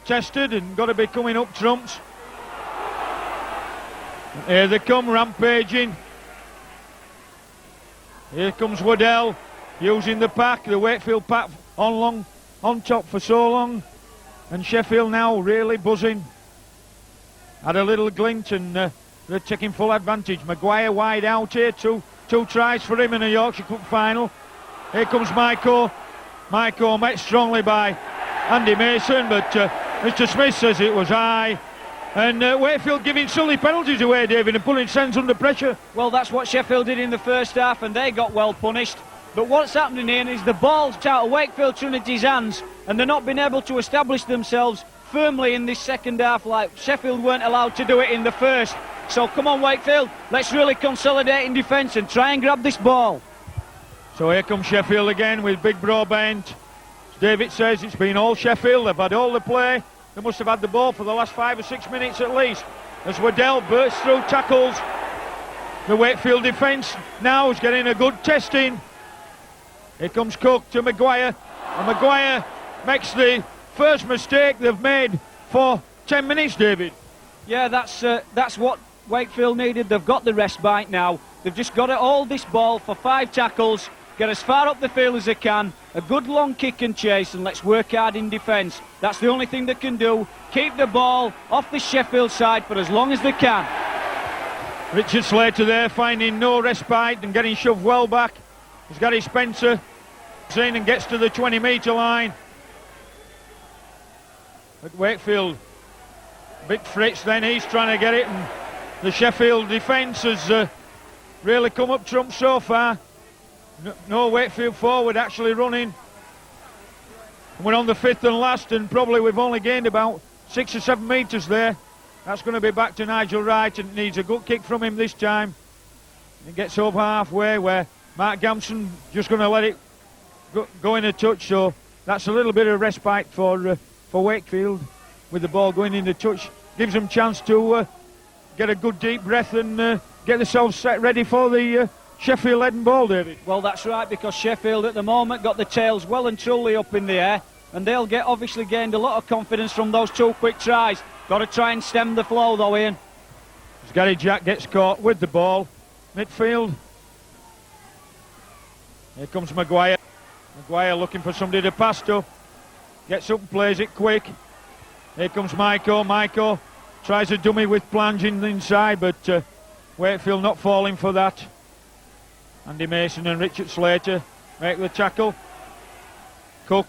tested and got to be coming up trumps. Here they come, rampaging. Here comes Waddell using the pack, the Wakefield pack on top for so long. And Sheffield now really buzzing. Had a little glint and they're taking full advantage. Maguire wide out here, two tries for him in a Yorkshire Cup final. Here comes Maiko. Maiko met strongly by Andy Mason, but Mr. Smith says it was high. And Wakefield giving silly penalties away, David, and putting Sens under pressure. Well, that's what Sheffield did in the first half, and they got well punished. But what's happening here is the ball's out of Wakefield Trinity's hands, and they're not being able to establish themselves firmly in this second half like Sheffield weren't allowed to do it in the first. So come on, Wakefield, let's really consolidate in defence and try and grab this ball. So here comes Sheffield again with Big Broadbent. As David says, it's been all Sheffield. They've had all the play. They must have had the ball for the last 5 or 6 minutes at least. As Waddell bursts through tackles, the Wakefield defence now is getting a good testing. Here comes Cook to Maguire, and Maguire makes the first mistake they've made for 10 minutes, David. Yeah, that's what Wakefield needed. They've got the respite now. They've just got to hold this ball for 5 tackles, get as far up the field as they can, a good long kick and chase, and let's work hard in defence. That's the only thing they can do. Keep the ball off the Sheffield side for as long as they can. Richard Slater there finding no respite and getting shoved well back. He's Gary Spencer in and gets to the 20-metre line. At Wakefield, Big Fritz then, he's trying to get it, and the Sheffield defence has really come up trumps so far. No Wakefield forward actually running. And we're on the 5th and last, and probably we've only gained about 6 or 7 metres there. That's going to be back to Nigel Wright, and needs a good kick from him this time. It gets over halfway where Mark Gamson just going to let it go in a touch, so that's a little bit of respite for Wakefield with the ball going in the touch. Gives them chance to get a good deep breath and get themselves set ready for the Sheffield head and ball, David. Well, that's right, because Sheffield at the moment got the tails well and truly up in the air, and they'll obviously gained a lot of confidence from those 2 quick tries. Got to try and stem the flow though, Ian. As Gary Jack gets caught with the ball, midfield. Here comes Maguire. Maguire looking for somebody to pass to. Gets up and plays it quick. Here comes Maiko. Maiko tries a dummy with plunging inside, but Wakefield not falling for that. Andy Mason and Richard Slater make the tackle. Cook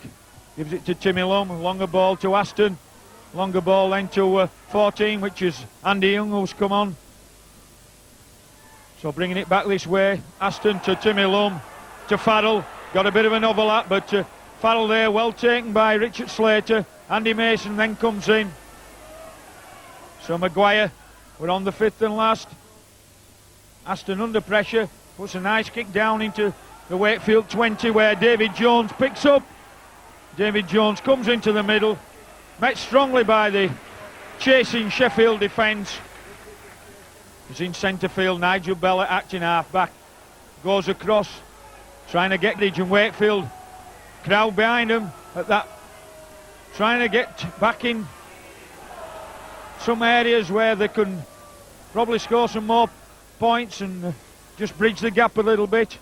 gives it to Timmy Lum. Longer ball to Aston. Longer ball then to 14, which is Andy Young who's come on. So bringing it back this way. Aston to Timmy Lum to Farrell. Got a bit of an overlap, but Farrell there, well taken by Richard Slater. Andy Mason then comes in. So Maguire, we're on the 5th and last. Aston under pressure, puts a nice kick down into the Wakefield 20 where David Jones picks up. David Jones comes into the middle, met strongly by the chasing Sheffield defence. He's in centre field, Nigel Bella acting half back. Goes across, trying to get Ridge and Wakefield. Crowd behind him at that, trying to get back in some areas where they can probably score some more points and just bridge the gap a little bit.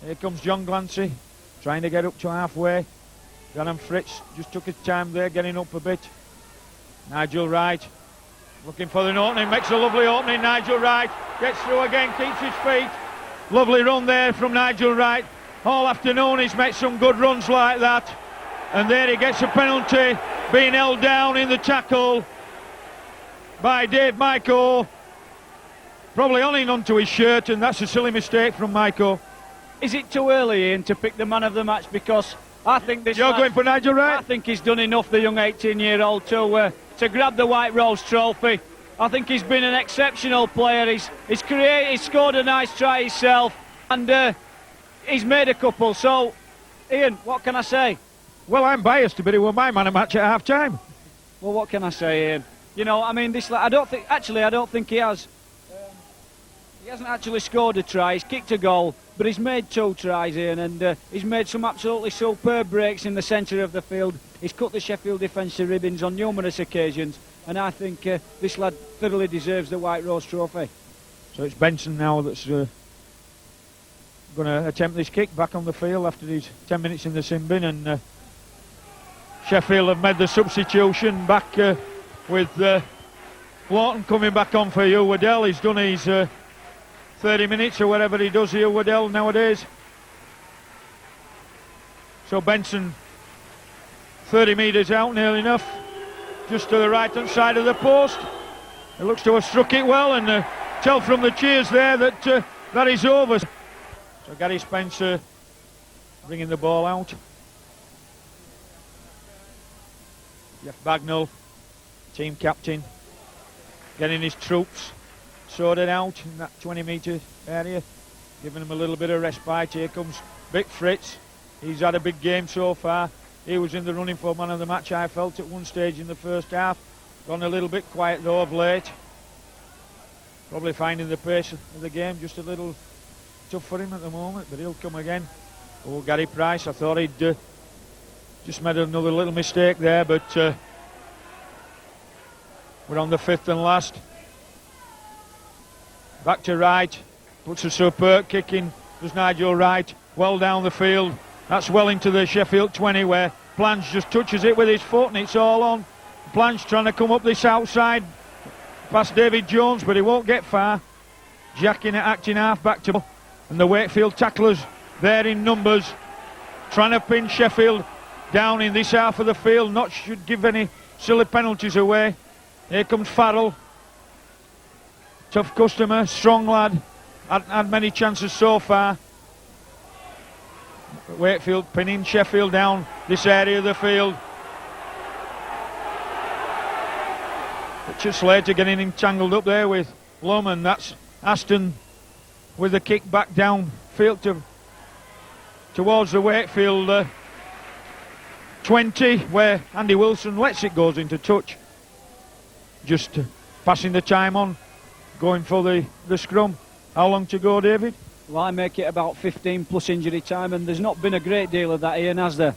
Here comes John Glancy, trying to get up to halfway. Graham Fritz just took his time there, getting up a bit. Nigel Wright, looking for an opening, makes a lovely opening. Nigel Wright gets through again, keeps his feet. Lovely run there from Nigel Wright. All afternoon he's made some good runs like that. And there he gets a penalty, being held down in the tackle by Dave Maiko. Probably only onto his shirt, and that's a silly mistake from Maiko. Is it too early, Ian, to pick the man of the match? Because I think this... You're going for Nigel Wright? I think he's done enough, the young 18-year-old, to grab the White Rose Trophy. I think he's been an exceptional player. He's scored a nice try himself, and he's made a couple. So, Ian, what can I say? Well, I'm biased, but he was my man of match at half-time. Well, what can I say, Ian? You know, I mean, this. I don't think he has. He hasn't actually scored a try. He's kicked a goal, but he's made 2 tries, Ian, and he's made some absolutely superb breaks in the centre of the field. He's cut the Sheffield defence to ribbons on numerous occasions, and I think this lad thoroughly deserves the White Rose Trophy. So it's Benson now that's going to attempt this kick back on the field after his 10 minutes in the sin bin, and Sheffield have made the substitution back with Lawton coming back on for Hugh Waddell. He's done his 30 minutes or whatever he does here, Waddell, nowadays. So Benson 30 metres out, nearly enough, just to the right hand side of the post. It looks to have struck it well, and tell from the cheers there that that is over. So Gary Spencer bringing the ball out. Jeff Bagnall, team captain, getting his troops sorted out in that 20 metre area, giving him a little bit of respite. Here comes Vic Fritz. He's had a big game so far. He was in the running for man of the match, I felt, at one stage in the first half. Gone a little bit quiet though of late. Probably finding the pace of the game just a little tough for him at the moment, but he'll come again. Oh, Gary Price, I thought he'd just made another little mistake there, but we're on the 5th and last. Back to Wright, puts a superb kick in, does Nigel Wright, well down the field. That's well into the Sheffield 20, where Plange just touches it with his foot and it's all on. Plange trying to come up this outside past David Jones, but he won't get far. Jack in at acting half back to, and the Wakefield tacklers there in numbers, trying to pin Sheffield down in this half of the field. Not should give any silly penalties away. Here comes Farrell. Tough customer, strong lad, hadn't had many chances so far. Wakefield pinning Sheffield down this area of the field. Richard Slater getting entangled up there with Lum, and that's Aston with the kick back down field towards the Wakefield 20, where Andy Wilson lets it goes into touch. Just passing the time on, going for the scrum. How long to go, David? Well, I make it about 15 plus injury time, and there's not been a great deal of that, Ian, has there?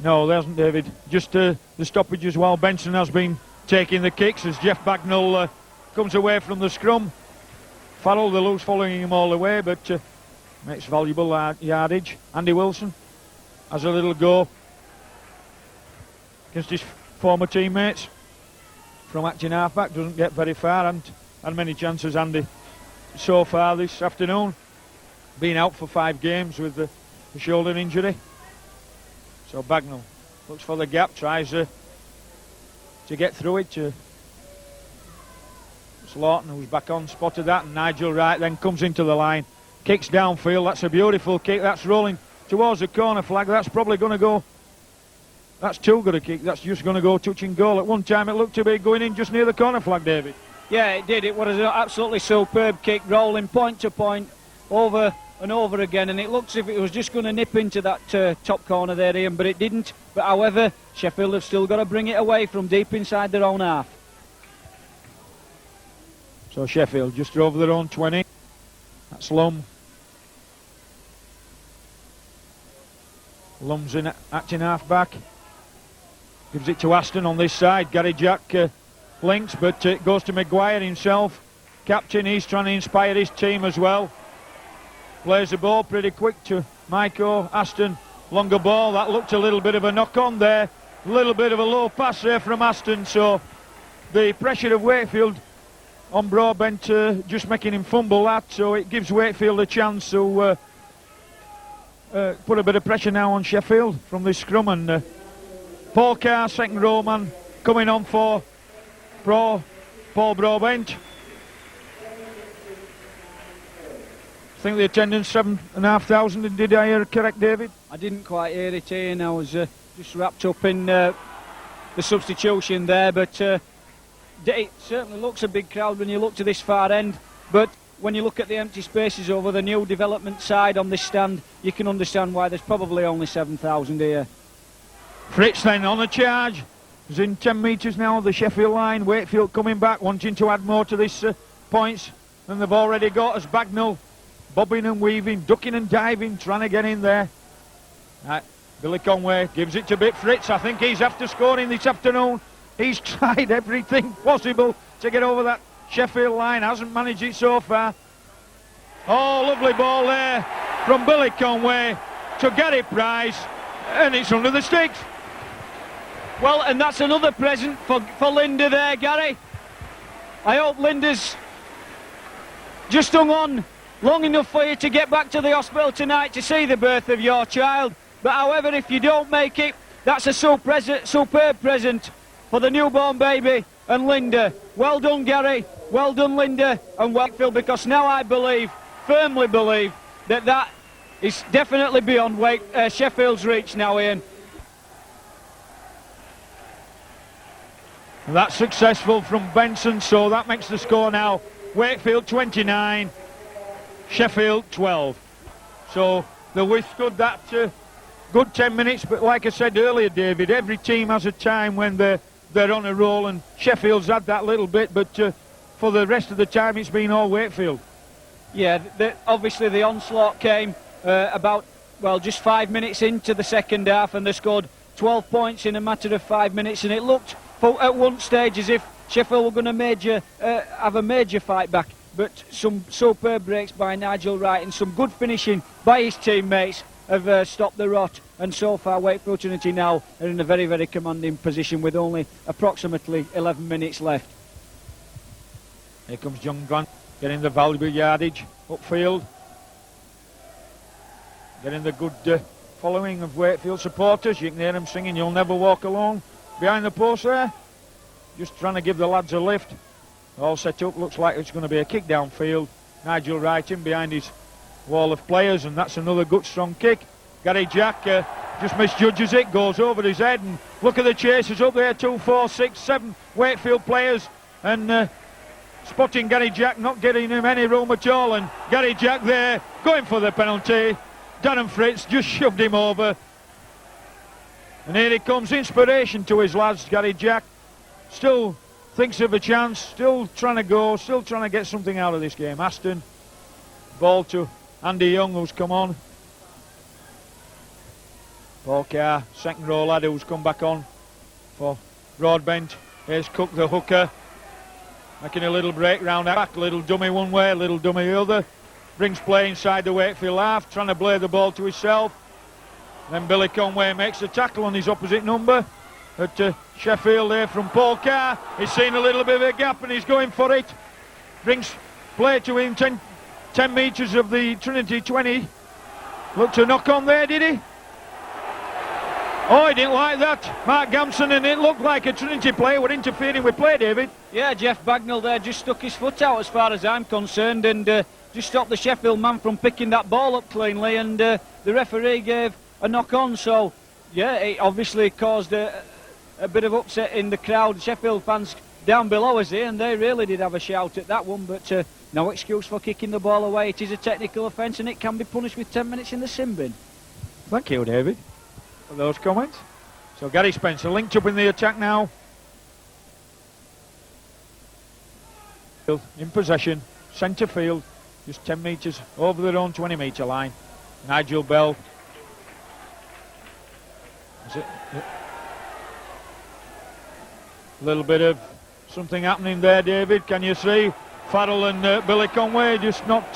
No, there hasn't, David. Just the stoppages while Benson has been taking the kicks as Jeff Bagnall comes away from the scrum. Farrell, the loose, following him all the way, but makes valuable yardage. Andy Wilson has a little go against his former teammates from acting halfback, doesn't get very far, and had many chances, Andy, so far this afternoon. Been out for 5 games with the shoulder injury. So Bagnall looks for the gap, tries to get through it to Lawton, who's back on, spotted that, and Nigel Wright then comes into the line, kicks downfield. That's a beautiful kick, that's rolling towards the corner flag. That's probably going to go, that's too good a kick, that's just going to go touching goal. At one time it looked to be going in just near the corner flag, David. Yeah, it did. It was an absolutely superb kick, rolling point to point over and over again, and it looks as if it was just going to nip into that top corner there, Ian, but it didn't. But however, Sheffield have still got to bring it away from deep inside their own half. So Sheffield just over their own 20. That's Lum. Lum's in acting half back. Gives it to Aston on this side. Gary Jack links, but it goes to Maguire himself. Captain, he's trying to inspire his team as well. Plays the ball pretty quick to Maiko. Aston, longer ball. That looked a little bit of a knock-on there. A little bit of a low pass there from Aston, so the pressure of Wakefield on Broadbent just making him fumble that, so it gives Wakefield a chance to put a bit of pressure now on Sheffield from this scrum. And Paul Carr, second row man, coming on for Paul Broadbent. I think the attendance 7,500. Did I hear correct, David? I didn't quite hear it, Ian. I was just wrapped up in the substitution there, but it certainly looks a big crowd when you look to this far end. But when you look at the empty spaces over the new development side on this stand, you can understand why there's probably only 7,000 here. Fritz then on a charge. He's in 10 metres now of the Sheffield line. Wakefield coming back, wanting to add more to this points than they've already got, as Bagnall bobbing and weaving, ducking and diving, trying to get in there. Right, Billy Conway gives it to Bit Fritz. I think he's after scoring this afternoon. He's tried everything possible to get over that Sheffield line, hasn't managed it so far. Oh, lovely ball there from Billy Conway to Gary Price, and it's under the sticks. Well, and that's another present for Linda there, Gary. I hope Linda's just hung on long enough for you to get back to the hospital tonight to see the birth of your child. But however, if you don't make it, that's a superb present for the newborn baby and Linda. Well done, Gary. Well done, Linda and Wakefield, because now I firmly believe, that is definitely beyond Sheffield's reach now, Ian. That's successful from Benson, so that makes the score now Wakefield 29, Sheffield 12. So they withstood that good 10 minutes, but like I said earlier, David, every team has a time when they're on a roll, and Sheffield's had that little bit, but for the rest of the time it's been all Wakefield. Yeah, obviously the onslaught came just 5 minutes into the second half, and they scored 12 points in a matter of 5 minutes, and it looked at one stage as if Sheffield were going to have a major fight back. But some superb breaks by Nigel Wright and some good finishing by his teammates have stopped the rot. And so far, Wakefield Trinity now are in a very, very commanding position with only approximately 11 minutes left. Here comes John Grant, getting the valuable yardage upfield. Getting the good following of Wakefield supporters. You can hear them singing "You'll Never Walk Alone" behind the post there. Just trying to give the lads a lift. All set up, looks like it's going to be a kick downfield. Nigel Wright in behind his wall of players, and that's another good strong kick. Gary Jack just misjudges it, goes over his head, and look at the chasers up there, 2, 4, 6, 7 Wakefield players, and spotting Gary Jack, not getting him any room at all, and Gary Jack there going for the penalty. Darren Fritz just shoved him over, and here he comes, inspiration to his lads. Gary Jack still thinks of a chance, still trying to go, still trying to get something out of this game. Aston, ball to Andy Young, who's come on. Paul Carr, second row lad, who's come back on for Broadbent. Here's Cook, the hooker, making a little break round that back, little dummy one way, little dummy the other. Brings play inside the Wakefield half, trying to play the ball to himself. Then Billy Conway makes the tackle on his opposite number. At Sheffield there from Paul Carr. He's seen a little bit of a gap and he's going for it. Brings play to him 10 metres of the Trinity 20. Looked to knock on there, did he? Oh, he didn't like that, Mark Gamson, and it looked like a Trinity player were interfering with play, David. Yeah, Jeff Bagnall there just stuck his foot out as far as I'm concerned, and just stopped the Sheffield man from picking that ball up cleanly, and the referee gave a knock on. So yeah, it obviously caused a bit of upset in the crowd. Sheffield fans down below us here, and they really did have a shout at that one, but no excuse for kicking the ball away. It is a technical offence and it can be punished with 10 minutes in the sin bin. Thank you, David, for those comments. So Gary Spencer linked up in the attack now. In possession, centre field, just 10 metres over their own 20 metre line. Nigel Bell. A little bit of Something happening there, David. Can you see Farrell and Billy Conway just not...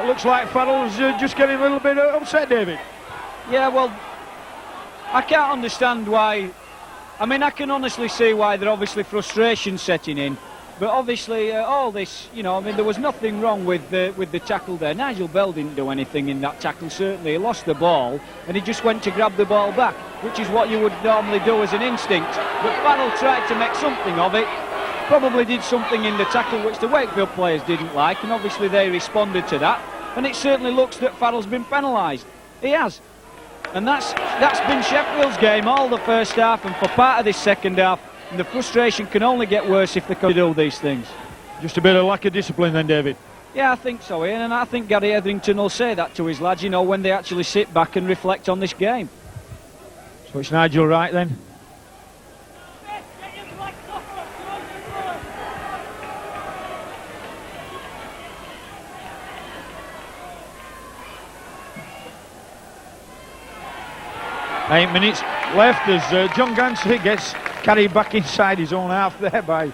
looks like Farrell's just getting a little bit upset, David. Yeah, well, I can't understand why. I mean, I can honestly see why there obviously frustration setting in. But obviously, all this, you know, I mean, there was nothing wrong with the tackle there. Nigel Bell didn't do anything in that tackle, certainly. He lost the ball, and he just went to grab the ball back, which is what you would normally do as an instinct. But Farrell tried to make something of it, probably did something in the tackle which the Wakefield players didn't like, and obviously they responded to that. And it certainly looks that Farrell's been penalised. He has. And that's been Sheffield's game all the first half and for part of this second half. And the frustration can only get worse if they can do these things. Just a bit of lack of discipline then, David. Yeah, I think so, Ian, and I think Gary Etherington will say that to his lads, you know, when they actually sit back and reflect on this game. So it's Nigel Wright then. Eight minutes left as John Gansey gets carried back inside his own half there by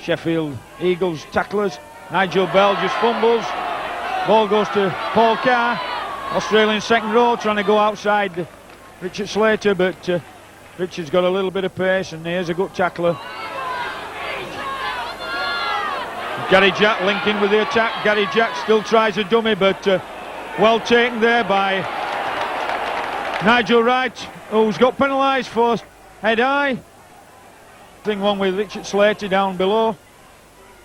Sheffield Eagles tacklers. Nigel Bell just fumbles. Ball goes to Paul Carr. Australian second row trying to go outside Richard Slater, but Richard's got a little bit of pace, and here's a good tackler. Gary Jack linking with the attack. Gary Jack still tries a dummy, but well taken there by Nigel Wright, who's got penalised for head high. Thing one with Richard Slater down below.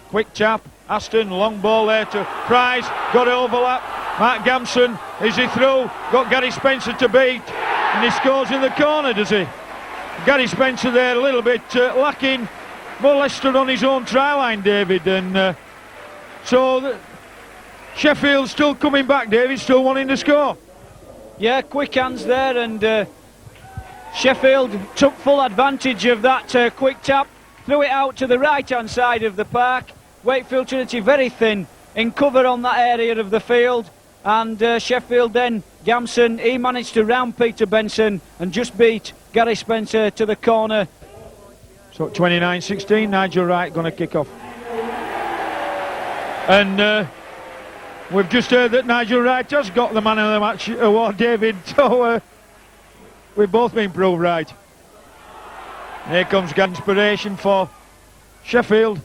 Quick tap, Aston, long ball there to Price, got to overlap. Mark Gamson, is he through? Got Gary Spencer to beat, and he scores in the corner, does he? Gary Spencer there a little bit lacking, more or less stood on his own try line, David, and Sheffield still coming back, David, still wanting to score. Yeah, quick hands there, and Sheffield took full advantage of that quick tap, threw it out to the right-hand side of the park. Wakefield Trinity very thin in cover on that area of the field, and Sheffield then, Gamson, he managed to round Peter Benson and just beat Gary Spencer to the corner. So 29-16, Nigel Wright going to kick off. And we've just heard that Nigel Wright has got the Man of the Match award, David, so we've both been proved right. Here comes inspiration for Sheffield.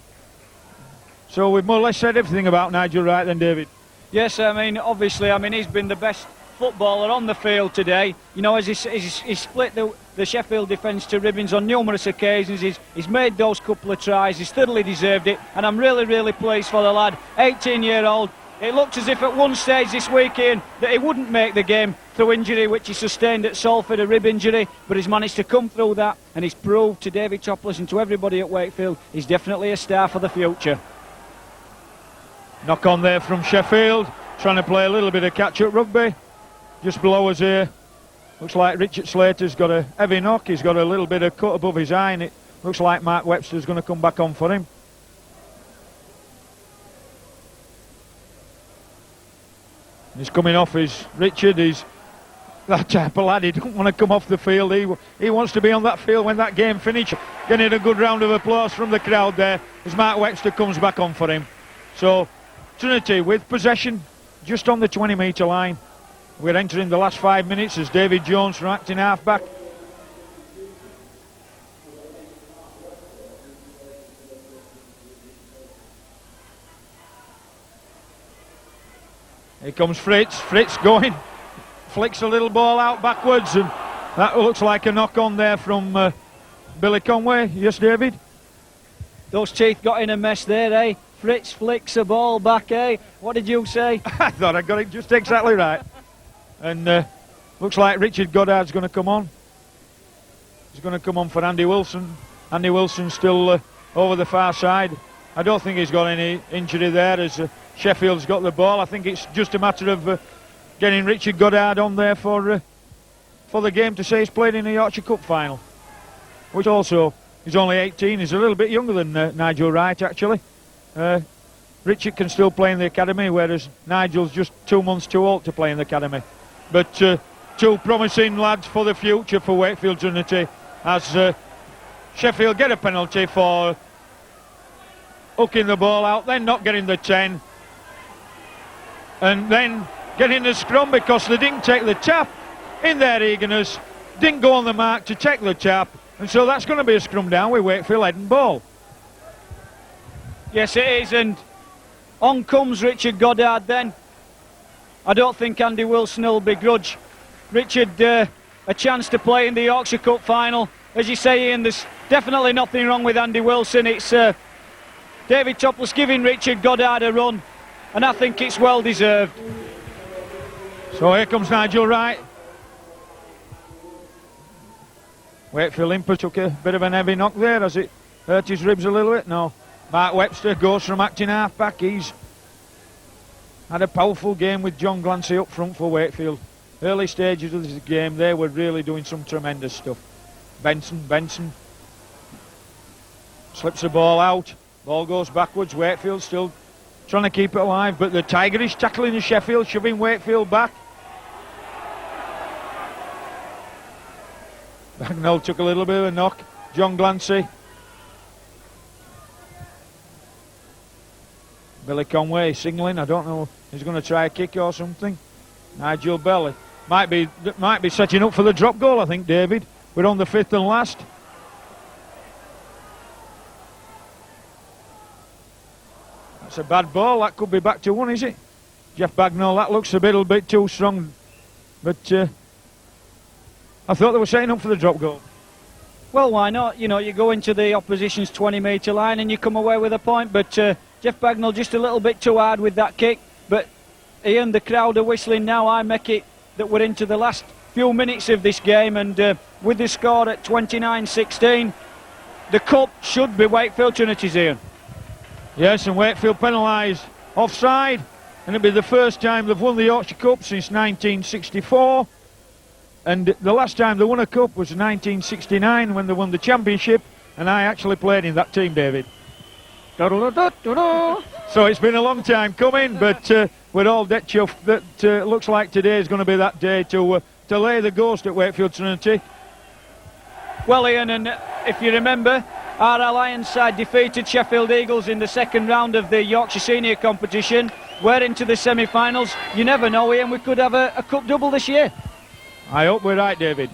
So we've more or less said everything about Nigel Wright then, David. Yes, I mean, obviously, I mean, he's been the best footballer on the field today. You know, as he's split the Sheffield defence to ribbons on numerous occasions. He's made those couple of tries. He's thoroughly deserved it, and I'm really, really pleased for the lad. 18-year-old. It looked as if at one stage this weekend that he wouldn't make the game through injury, which he sustained at Salford, a rib injury, but he's managed to come through that, and he's proved to David Topless and to everybody at Wakefield he's definitely a star for the future. Knock on there from Sheffield, trying to play a little bit of catch-up rugby. Just below us here, looks like Richard Slater's got a heavy knock. He's got a little bit of cut above his eye, and it looks like Mark Webster's going to come back on for him. He's coming off is Richard. He's that type of lad. He don't want to come off the field. He wants to be on that field when that game finishes. Getting a good round of applause from the crowd there as Mark Webster comes back on for him. So Trinity with possession just on the 20-metre line. We're entering the last 5 minutes as David Jones from acting half-back. Here comes Fritz. Fritz going, flicks a little ball out backwards, and that looks like a knock on there from Billy Conway. Yes, David? Those teeth got in a mess there, eh? Fritz flicks a ball back, eh? What did you say? I thought I got it just exactly right. And looks like Richard Goddard's going to come on. He's going to come on for Andy Wilson. Andy Wilson's still over the far side. I don't think he's got any injury there as Sheffield's got the ball. I think it's just a matter of getting Richard Goddard on there for the game to say he's played in the Yorkshire Cup final. Which also, he's only 18. He's a little bit younger than Nigel Wright, actually. Richard can still play in the academy, whereas Nigel's just 2 months too old to play in the academy. But two promising lads for the future for Wakefield Trinity as Sheffield get a penalty for hooking the ball out, then not getting the 10, and then getting the scrum because they didn't take the tap in their eagerness, didn't go on the mark to take the tap, and so that's going to be a scrum down with Wakefield head and ball. Yes, it is, and on comes Richard Goddard then. I don't think Andy Wilson will begrudge Richard a chance to play in the Yorkshire Cup final. As you say, Ian, there's definitely nothing wrong with Andy Wilson. It's David Topless giving Richard Goddard a run, and I think it's well deserved. So here comes Nigel Wright. Wakefield Impers took a bit of an heavy knock there. Has it hurt his ribs a little bit? No. Mark Webster goes from acting half-back. He's had a powerful game with John Glancy up front for Wakefield. Early stages of this game, they were really doing some tremendous stuff. Benson slips the ball out. Ball goes backwards. Wakefield still trying to keep it alive, but the Tigerish tackling the Sheffield, shoving Wakefield back. Bagnall took a little bit of a knock. John Glancy. Billy Conway signalling. I don't know. He's going to try a kick or something. Nigel Belly might be setting up for the drop goal. I think, David. We're on the fifth and last. That's a bad ball. That could be back to one, is it? Jeff Bagnall. That looks a little bit too strong, but I thought they were setting up for the drop goal. Well, why not? You know, you go into the opposition's 20-metre line and you come away with a point, but Jeff Bagnall just a little bit too hard with that kick. But Ian, the crowd are whistling now. I make it that we're into the last few minutes of this game, and with the score at 29-16, the cup should be Wakefield Trinity's, Ian. Yes, and Wakefield penalised offside, and it'll be the first time they've won the Yorkshire Cup since 1964. And the last time they won a cup was 1969 when they won the championship, and I actually played in that team, David. So it's been a long time coming, but we're all dead chuffed that looks like today is going to be that day to lay the ghost at Wakefield Trinity. Well, Ian, and if you remember, our Alliance side defeated Sheffield Eagles in the second round of the Yorkshire Senior competition. We're into the semi-finals. You never know, Ian, we could have a cup double this year. I hope we're right, David.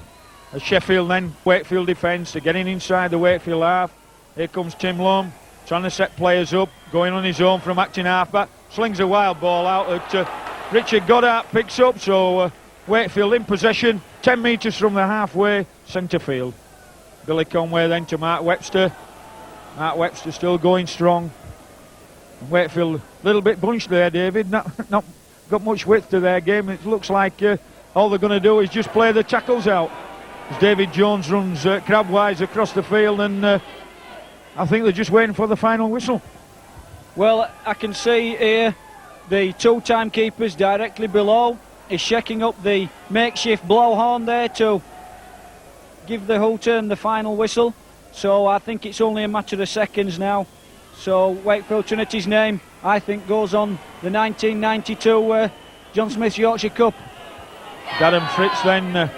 As Sheffield then, Wakefield defence, they're getting inside the Wakefield half. Here comes Tim Lum, trying to set players up, going on his own from acting half-back. Slings a wild ball out that Richard Goddard picks up, so Wakefield in possession, 10 metres from the halfway centre field. Billy Conway then to Mark Webster. Mark Webster still going strong. And Wakefield a little bit bunched there, David, not got much width to their game. It looks like all they're going to do is just play the tackles out. As David Jones runs crabwise across the field, and I think they're just waiting for the final whistle. Well, I can see here the two timekeepers directly below is shaking up the makeshift blowhorn there to give the hooter and the final whistle. So I think it's only a matter of seconds now. So Wakefield Trinity's name, I think, goes on the 1992 John Smith's Yorkshire Cup. Darren Fritz then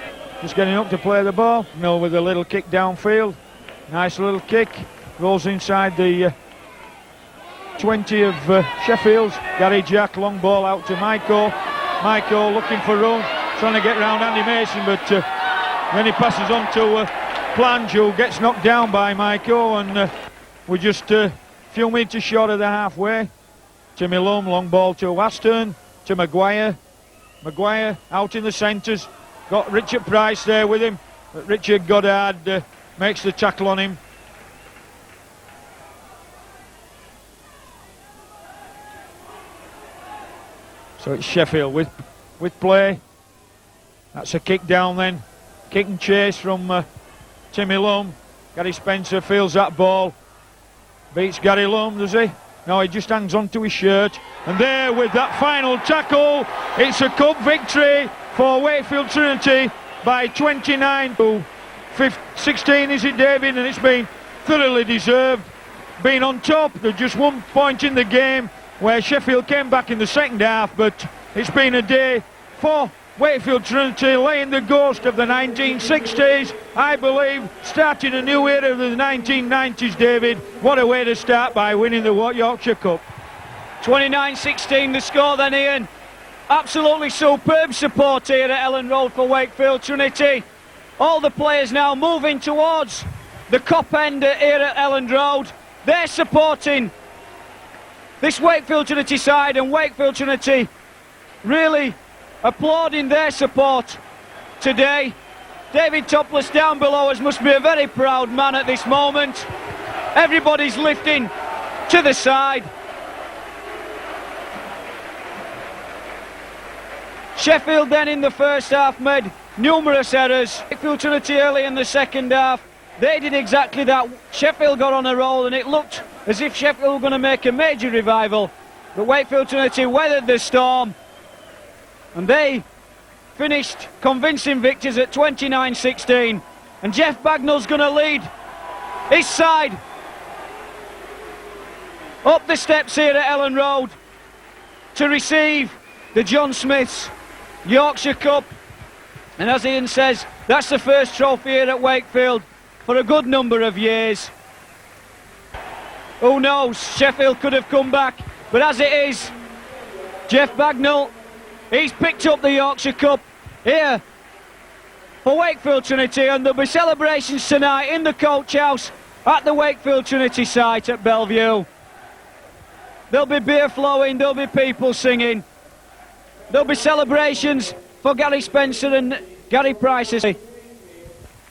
just getting up to play the ball. Mill with a little kick downfield. Nice little kick. Rolls inside the 20 of Sheffield's. Gary Jack, long ball out to Maiko. Maiko looking for room, trying to get round Andy Mason, but then he passes on to Plange, who gets knocked down by Maiko, and we're just a few metres short of the halfway. Timmy Lum, long ball to Aston, to Maguire. Maguire out in the centres, got Richard Price there with him, but Richard Goddard makes the tackle on him. So it's Sheffield with play. That's a kick down then. Kick and chase from Timmy Lum. Gary Spencer feels that ball. Beats Gary Lum, does he? No, he just hangs on to his shirt. And there with that final tackle, it's a cup victory for Wakefield Trinity by 29-16, is it, David? And it's been thoroughly deserved. Being on top, there's just 1 point in the game where Sheffield came back in the second half, but it's been a day for Wakefield Trinity laying the ghost of the 1960s, I believe, starting a new era of the 1990s, David. What a way to start by winning the Yorkshire Cup. 29-16 the score then, Ian. Absolutely superb support here at Ellen Road for Wakefield Trinity. All the players now moving towards the Cop end here at Ellen Road. They're supporting this Wakefield Trinity side, and Wakefield Trinity really applauding their support today. David Topless down below us must be a very proud man at this moment. Everybody's lifting to the side. Sheffield then in the first half made numerous errors. Wakefield Trinity early in the second half, they did exactly that. Sheffield got on a roll and it looked as if Sheffield were going to make a major revival, but Wakefield Trinity weathered the storm and they finished convincing victors at 29-16, and Jeff Bagnall's going to lead his side up the steps here at Ellen Road to receive the John Smith's Yorkshire Cup. And as Ian says, that's the first trophy here at Wakefield for a good number of years. Who knows, Sheffield could have come back, but as it is, Jeff Bagnall, he's picked up the Yorkshire Cup here for Wakefield Trinity, and there'll be celebrations tonight in the coach house at the Wakefield Trinity site at Bellevue. There'll be beer flowing, there'll be people singing, there'll be celebrations for Gary Spencer and Gary Price.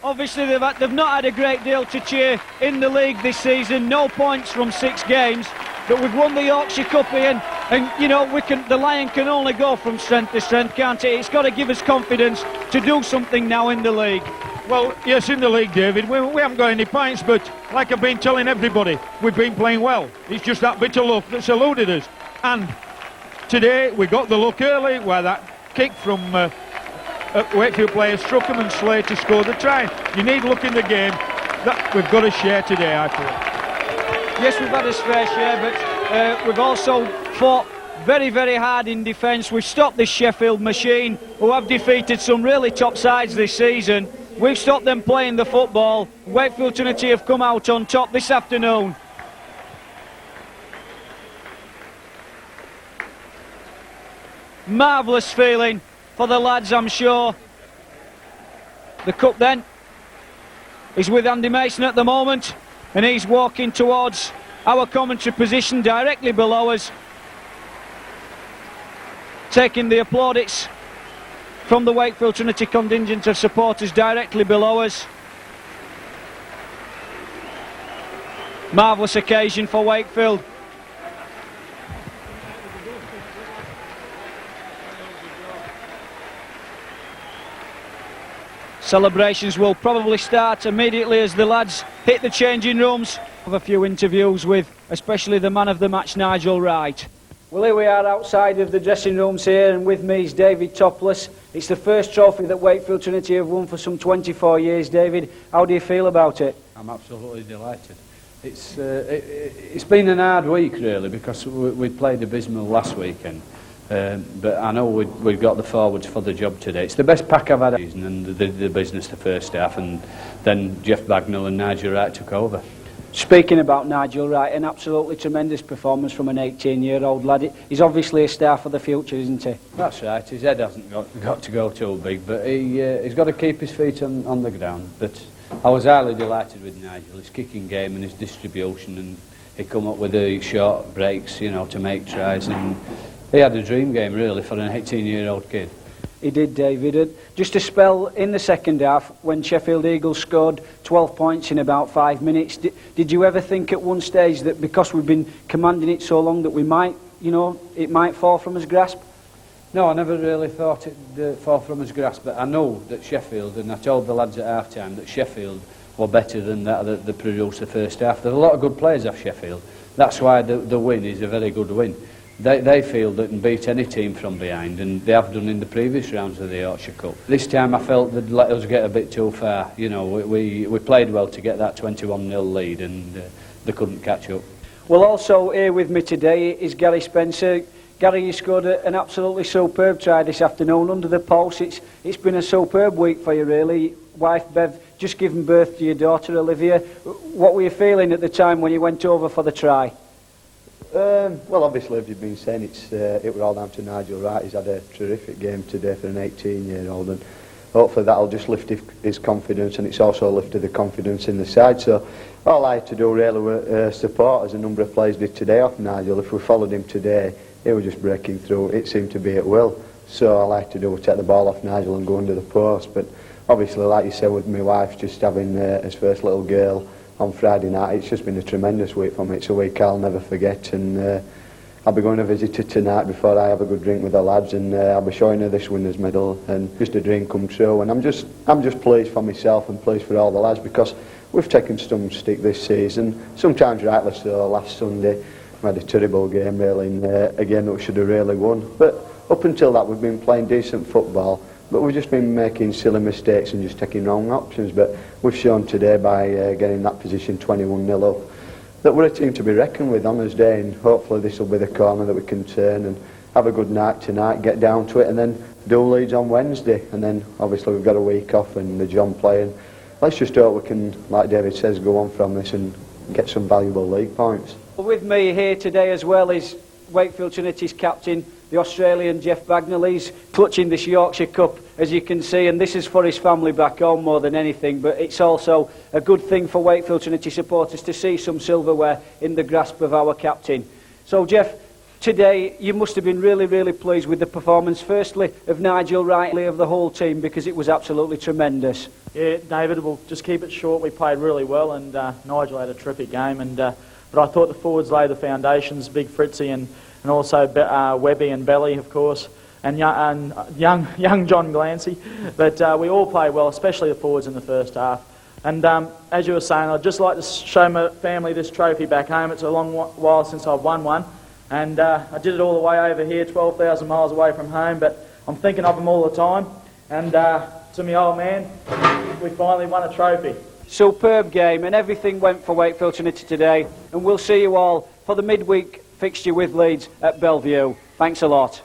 Obviously they've not had a great deal to cheer in the league this season, no points from 6 games, but we've won the Yorkshire Cup, Ian, and you know, the Lion can only go from strength to strength, can't it? It's got to give us confidence to do something now in the league. Well, yes, in the league, David, we haven't got any points, but like I've been telling everybody, we've been playing well. It's just that bit of luck that's eluded us, and today we got the luck early where that kick from Wakefield players struck him and Slater scored the try. You need luck in the game that we've got to share today, I feel. Yes, we've had a fair share, but we've also fought very, very hard in defence. We've stopped this Sheffield machine, who have defeated some really top sides this season. We've stopped them playing the football. Wakefield Trinity have come out on top this afternoon. Marvellous feeling for the lads, I'm sure. The cup then is with Andy Mason at the moment, and he's walking towards our commentary position directly below us, taking the applaudits from the Wakefield Trinity contingent of supporters directly below us. Marvellous occasion for Wakefield. Celebrations will probably start immediately as the lads hit the changing rooms. Have a few interviews with especially the man of the match, Nigel Wright. Well, here we are outside of the dressing rooms here, and with me is David Topless. It's the first trophy that Wakefield Trinity have won for some 24 years. David, how do you feel about it? I'm absolutely delighted. It's been an hard week really, because we played abysmal last weekend. But I know we've got the forwards for the job today. It's the best pack I've had, and the business the first half, and then Jeff Bagnall and Nigel Wright took over. Speaking about Nigel Wright, an absolutely tremendous performance from an 18-year-old lad. He's obviously a star for the future, isn't he? That's right. His head hasn't got to go too big, but he's got to keep his feet on the ground. But I was highly delighted with Nigel, his kicking game and his distribution, and he come up with the short breaks, you know, to make tries, and he had a dream game really for an 18-year-old kid. He did, David. Just a spell in the second half when Sheffield Eagles scored 12 points in about 5 minutes. Did you ever think at one stage that because we've been commanding it so long that we might, you know, it might fall from his grasp? No, I never really thought it'd fall from his grasp, but I know that Sheffield, and I told the lads at half-time that Sheffield were better than that they produced the first half. There's a lot of good players off Sheffield. That's why the win is a very good win. They feel they can beat any team from behind, and they have done in the previous rounds of the Yorkshire Cup. This time I felt they'd let us get a bit too far. You know, we played well to get that 21-0 lead, and they couldn't catch up. Well, also here with me today is Gary Spencer. Gary, you scored an absolutely superb try this afternoon under the post. It's been a superb week for you, really. Wife Bev just given birth to your daughter Olivia. What were you feeling at the time when you went over for the try? Well, obviously, as you've been saying, it was all down to Nigel Wright. He's had a terrific game today for an 18-year-old, and hopefully that'll just lift his confidence, and it's also lifted the confidence in the side. So all I had to do really was support, as a number of players did today, off Nigel. If we followed him today, he was just breaking through. It seemed to be at will. So all I had to do was take the ball off Nigel and go under the post. But obviously, like you said, with my wife just having his first little girl on Friday night, it's just been a tremendous week for me. It's a week I'll never forget, and I'll be going to visit her tonight before I have a good drink with the lads, and I'll be showing her this winners medal, and just a dream come true. And I'm just pleased for myself and pleased for all the lads, because we've taken some stick this season, sometimes rightly so. Last Sunday we had a terrible game really, and again we should have really won, but up until that we've been playing decent football. But we've just been making silly mistakes and just taking wrong options. But we've shown today by getting that position 21-0 up that we're a team to be reckoned with on this day, and hopefully this will be the corner that we can turn and have a good night tonight, get down to it, and then do Leeds on Wednesday. And then obviously we've got a week off and the John playing. Let's just hope we can, like David says, go on from this and get some valuable league points. With me here today as well is Wakefield Trinity's captain, the Australian Jeff Bagnall. He's clutching this Yorkshire Cup, as you can see, and this is for his family back home more than anything, but it's also a good thing for Wakefield Trinity supporters to see some silverware in the grasp of our captain. So Jeff, today you must have been really, really pleased with the performance, firstly of Nigel Wright, of the whole team, because it was absolutely tremendous. Yeah, David, we'll just keep it short. We played really well, and Nigel had a terrific game, and but I thought the forwards laid the foundations, Big Fritzy and also Webby and Belly, of course, and young John Glancy. But we all played well, especially the forwards in the first half. And as you were saying, I'd just like to show my family this trophy back home. It's a long while since I've won one, and I did it all the way over here, 12,000 miles away from home, but I'm thinking of them all the time. And to me old man, we finally won a trophy. Superb game, and everything went for Wakefield Trinity today, and we'll see you all for the midweek fixture with Leeds at Bellevue. Thanks a lot.